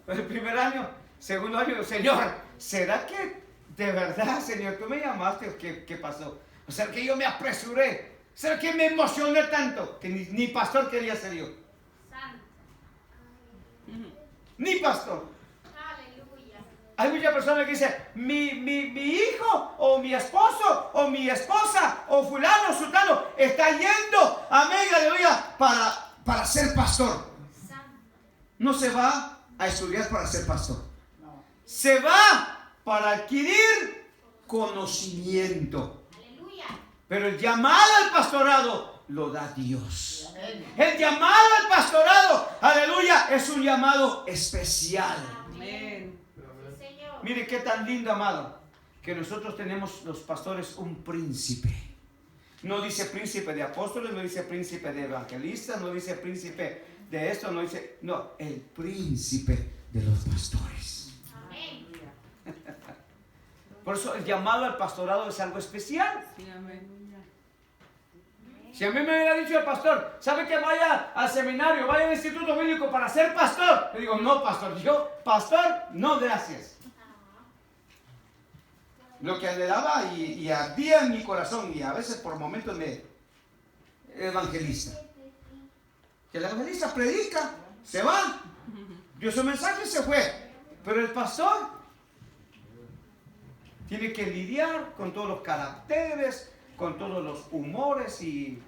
El primer año, segundo año, Señor, ¿será que de verdad, Señor, tú me llamaste? ¿Qué pasó? O sea, que yo me apresuré. ¿Será que me emocioné tanto? Que ni pastor quería ser yo. Santo. Ni pastor. Aleluya. Hay muchas personas que dicen, mi hijo, o mi esposo, o mi esposa, o fulano, sultano, está yendo, amén, aleluya, para ser pastor. Santo. No se va a estudiar para ser pastor. Se va para adquirir conocimiento. Aleluya. Pero el llamado al pastorado lo da Dios. El llamado al pastorado, aleluya, es un llamado especial. Amén. Sí, Señor. Mire qué tan lindo, amado, que nosotros tenemos los pastores un príncipe. No dice príncipe de apóstoles, no dice príncipe de evangelistas, no dice príncipe de esto, no dice, no, el príncipe de los pastores. Amén. Por eso el llamado al pastorado es algo especial. Si a mí me hubiera dicho el pastor, ¿sabe que vaya al seminario, vaya al instituto bíblico para ser pastor? Le digo, no, pastor, yo, pastor, no, gracias. Lo que anhelaba y ardía en mi corazón, y a veces por momentos evangelista. Que el evangelista predica, se va, dio su mensaje y se fue. Pero el pastor tiene que lidiar con todos los caracteres, con todos los humores y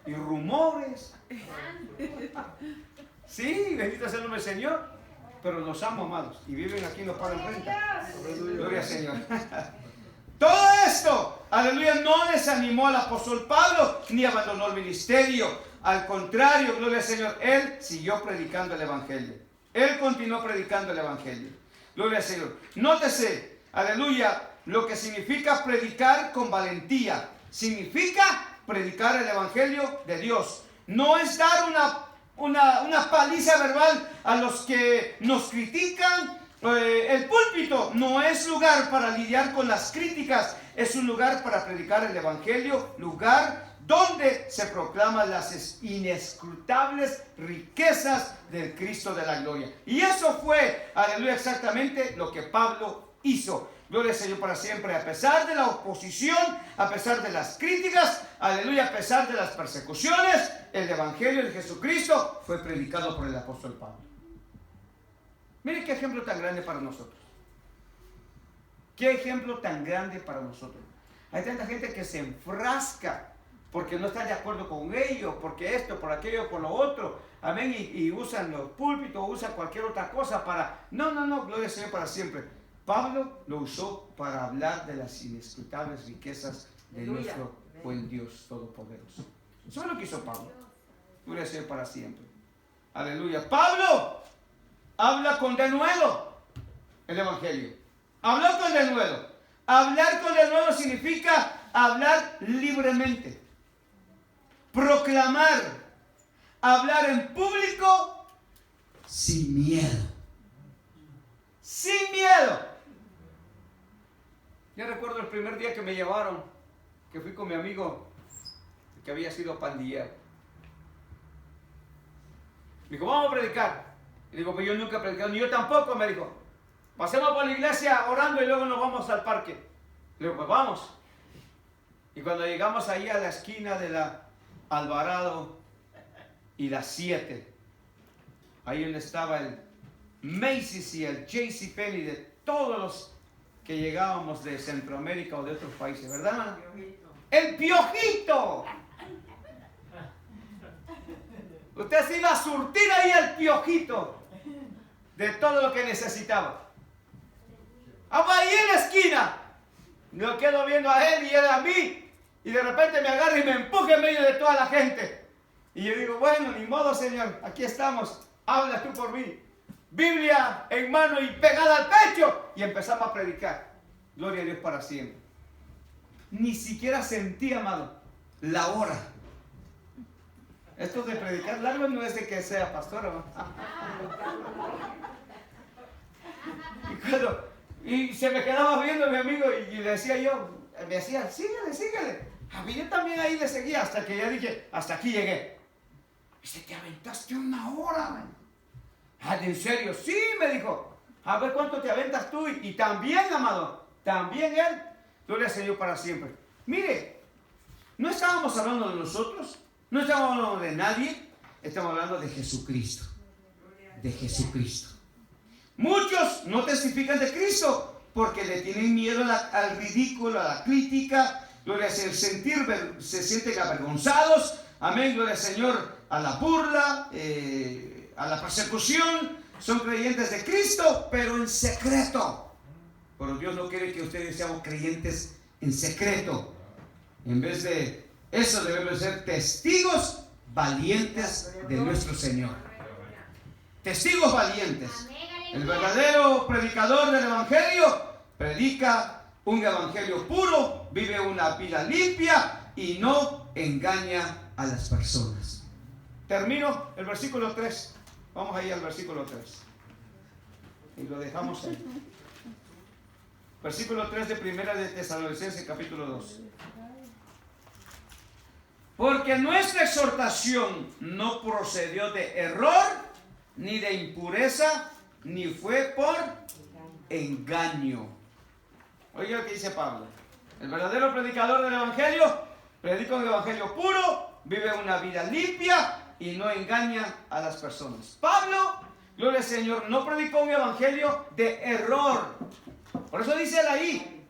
rumores. Sí, bendito sea el nombre del Señor. Pero los amo, amados, y viven aquí y nos pagan renta. Gloria al Señor. Todo esto, aleluya, no desanimó al apóstol Pablo ni abandonó el ministerio. Al contrario, gloria al Señor, él siguió predicando el evangelio. Él continuó predicando el evangelio. Gloria al Señor. Nótese, aleluya, lo que significa predicar con valentía. Significa predicar el evangelio de Dios. No es dar una paliza verbal a los que nos critican. El púlpito no es lugar para lidiar con las críticas, es un lugar para predicar el evangelio, lugar donde se proclaman las inescrutables riquezas del Cristo de la gloria. Y eso fue, aleluya, exactamente lo que Pablo hizo. Gloria al Señor para siempre, a pesar de la oposición, a pesar de las críticas, aleluya, a pesar de las persecuciones, el evangelio de Jesucristo fue predicado por el apóstol Pablo. Mire qué ejemplo tan grande para nosotros. Qué ejemplo tan grande para nosotros. Hay tanta gente que se enfrasca porque no están de acuerdo con ellos, porque esto, por aquello, por lo otro. Amén. Y usan los púlpitos, usan cualquier otra cosa para... No, gloria al Señor para siempre. Pablo lo usó para hablar de las inescrutables riquezas de nuestro buen Dios Todopoderoso. Eso es lo que hizo Pablo. Gloria al Señor para siempre. Aleluya. Pablo habla con denuedo el evangelio. Habló con denuedo. Hablar con denuedo significa hablar libremente. Proclamar. Hablar en público sin miedo. Sin miedo. Yo recuerdo el primer día que me llevaron, que fui con mi amigo que había sido pandillero. Me dijo, vamos a predicar. Y digo, pues yo nunca he predicado, ni yo tampoco, me dijo. Pasemos por la iglesia orando y luego nos vamos al parque. Le digo, pues vamos. Y cuando llegamos ahí a la esquina de la Alvarado y las 7. Ahí donde estaba el Macy's y el JCPenney, de todos los que llegábamos de Centroamérica o de otros países, ¿verdad? ¡El Piojito! Usted se iba a surtir ahí al Piojito de todo lo que necesitaba. Ahí en la esquina, lo quedo viendo a él y él a mí, y de repente me agarra y me empuja en medio de toda la gente. Y yo digo, bueno, ni modo, Señor, aquí estamos, habla tú por mí. Biblia en mano y pegada al pecho, y empezamos a predicar. Gloria a Dios para siempre. Ni siquiera sentí, amado, la hora. Esto de predicar largo no es de que sea pastor, ¿no? Y se me quedaba viendo mi amigo y le decía yo, me decía, síguele. A mí yo también ahí le seguía hasta que ya dije, hasta aquí llegué. Dice, te aventaste una hora, man. ¿En serio? Sí, me dijo. A ver cuánto te aventas tú. Y también, amado, también él. Gloria al Señor para siempre. Mire, no estábamos hablando de nosotros, no estamos hablando de nadie, estamos hablando de Jesucristo. De Jesucristo. Muchos no testifican de Cristo porque le tienen miedo al ridículo, a la crítica. Gloria al Señor, se sienten avergonzados. Amén, gloria al Señor, a la burla, a la persecución. Son creyentes de Cristo, pero en secreto. Pero Dios no quiere que ustedes seamos creyentes en secreto. En vez de eso debemos ser testigos valientes de nuestro Señor. Testigos valientes. El verdadero predicador del Evangelio predica un Evangelio puro, vive una vida limpia y no engaña a las personas. Termino el versículo 3. Vamos ahí al versículo 3. Y lo dejamos ahí. Versículo 3 de Primera de Tesalonicenses, capítulo 2. Porque nuestra exhortación no procedió de error, ni de impureza, ni fue por engaño. Oiga lo que dice Pablo. El verdadero predicador del Evangelio predica un Evangelio puro, vive una vida limpia y no engaña a las personas. Pablo, gloria al Señor, no predicó un Evangelio de error. Por eso dice él ahí,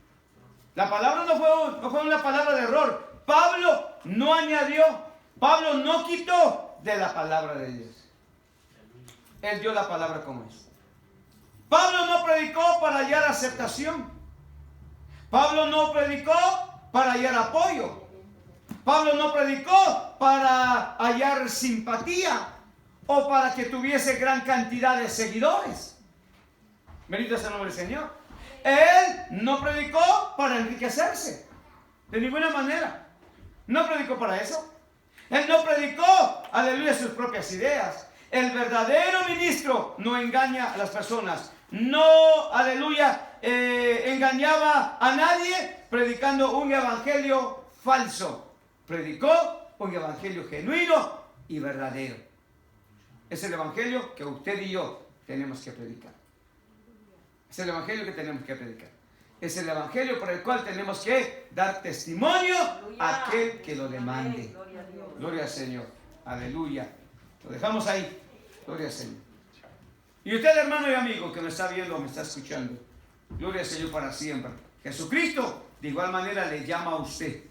la palabra no fue una palabra de error. Pablo no añadió, Pablo no quitó de la palabra de Dios. Él dio la palabra como es. Pablo no predicó para hallar aceptación. Pablo no predicó para hallar apoyo. Pablo no predicó para hallar simpatía o para que tuviese gran cantidad de seguidores. Bendito sea el nombre del Señor. Él no predicó para enriquecerse. De ninguna manera. No predicó para eso. Él no predicó, aleluya, sus propias ideas. El verdadero ministro no engaña a las personas. No, aleluya, engañaba a nadie predicando un evangelio falso. Predicó un evangelio genuino y verdadero. Es el evangelio que usted y yo tenemos que predicar. Es el evangelio que tenemos que predicar. Es el evangelio por el cual tenemos que dar testimonio a aquel que lo demande. Gloria al Señor. Aleluya. Lo dejamos ahí. Gloria al Señor. Y usted, hermano y amigo que me está viendo o me está escuchando, gloria al Señor para siempre. Jesucristo de igual manera le llama a usted,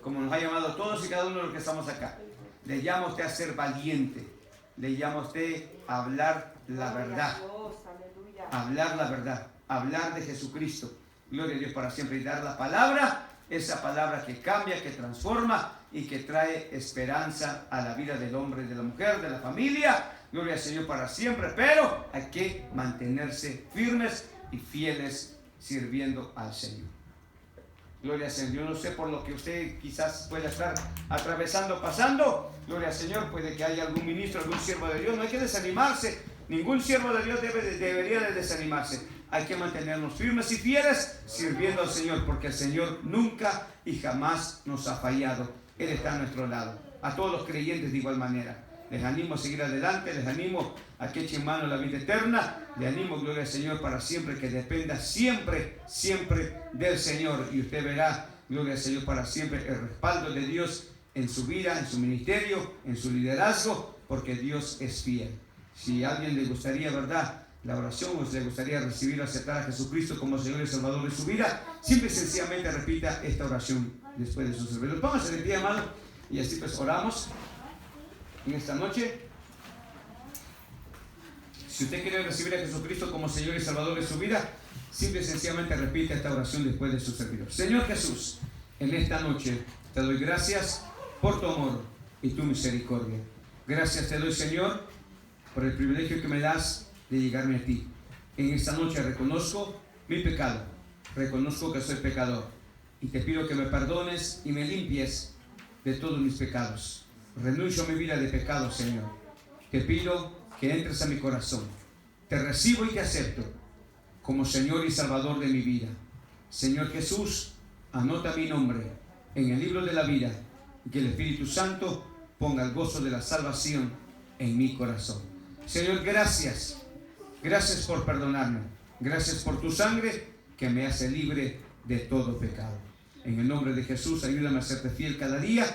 como nos ha llamado a todos y cada uno de los que estamos acá. Le llama a usted a ser valiente. Le llama a usted a hablar la verdad. Hablar la verdad. Hablar de Jesucristo. Gloria a Dios para siempre. Y dar la palabra, esa palabra que cambia, que transforma y que trae esperanza a la vida del hombre, de la mujer, de la familia. Gloria al Señor para siempre. Pero hay que mantenerse firmes y fieles sirviendo al Señor. Gloria al Señor. Yo no sé por lo que usted quizás pueda estar atravesando, pasando. Gloria al Señor. Puede que haya algún ministro, algún siervo de Dios. No hay que desanimarse. Ningún siervo de Dios debería de desanimarse. Hay que mantenernos firmes y fieles sirviendo al Señor, porque el Señor nunca y jamás nos ha fallado. Él está a nuestro lado. A todos los creyentes de igual manera. Les animo a seguir adelante, les animo a que echen mano la vida eterna. Les animo, gloria al Señor, para siempre, que dependa siempre, siempre del Señor. Y usted verá, gloria al Señor, para siempre el respaldo de Dios en su vida, en su ministerio, en su liderazgo, porque Dios es fiel. Si a alguien le gustaría, ¿verdad?, la oración, o le gustaría recibir o aceptar a Jesucristo como Señor y Salvador de su vida, simple y sencillamente repita esta oración después de su servicio. Póngase de pie, amado, y así pues oramos en esta noche. Si usted quiere recibir a Jesucristo como Señor y Salvador de su vida, simple y sencillamente repite esta oración después de su servidor. Señor Jesús, en esta noche te doy gracias por tu amor y tu misericordia. Gracias te doy, Señor, por el privilegio que me das de llegarme a ti. En esta noche reconozco mi pecado, reconozco que soy pecador y te pido que me perdones y me limpies de todos mis pecados. Renuncio a mi vida de pecado, Señor. Te pido que entres a mi corazón. Te recibo y te acepto como Señor y Salvador de mi vida. Señor Jesús, anota mi nombre en el libro de la vida y que el Espíritu Santo ponga el gozo de la salvación en mi corazón. Señor, gracias. Gracias por perdonarme. Gracias por tu sangre que me hace libre de todo pecado. En el nombre de Jesús, ayúdame a serte fiel cada día.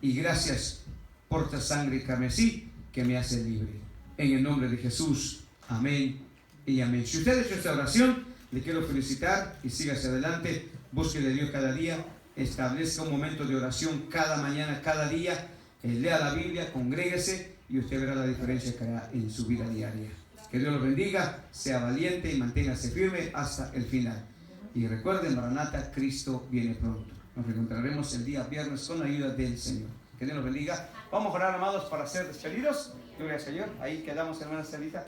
Y gracias por tu sangre carmesí que me hace libre. En el nombre de Jesús. Amén y amén. Si usted ha hecho esta oración, le quiero felicitar y siga hacia adelante. Busque de Dios cada día. Establezca un momento de oración cada mañana, cada día. Lea la Biblia, congréguese y usted verá la diferencia que hará en su vida diaria. Que Dios lo bendiga, sea valiente y manténgase firme hasta el final. Y recuerden, Maranata, Cristo viene pronto. Nos encontraremos el día viernes con la ayuda del Señor. Que Dios los bendiga. Vamos a orar, amados, para ser despedidos. Gloria al Señor. Ahí quedamos, hermana Celita.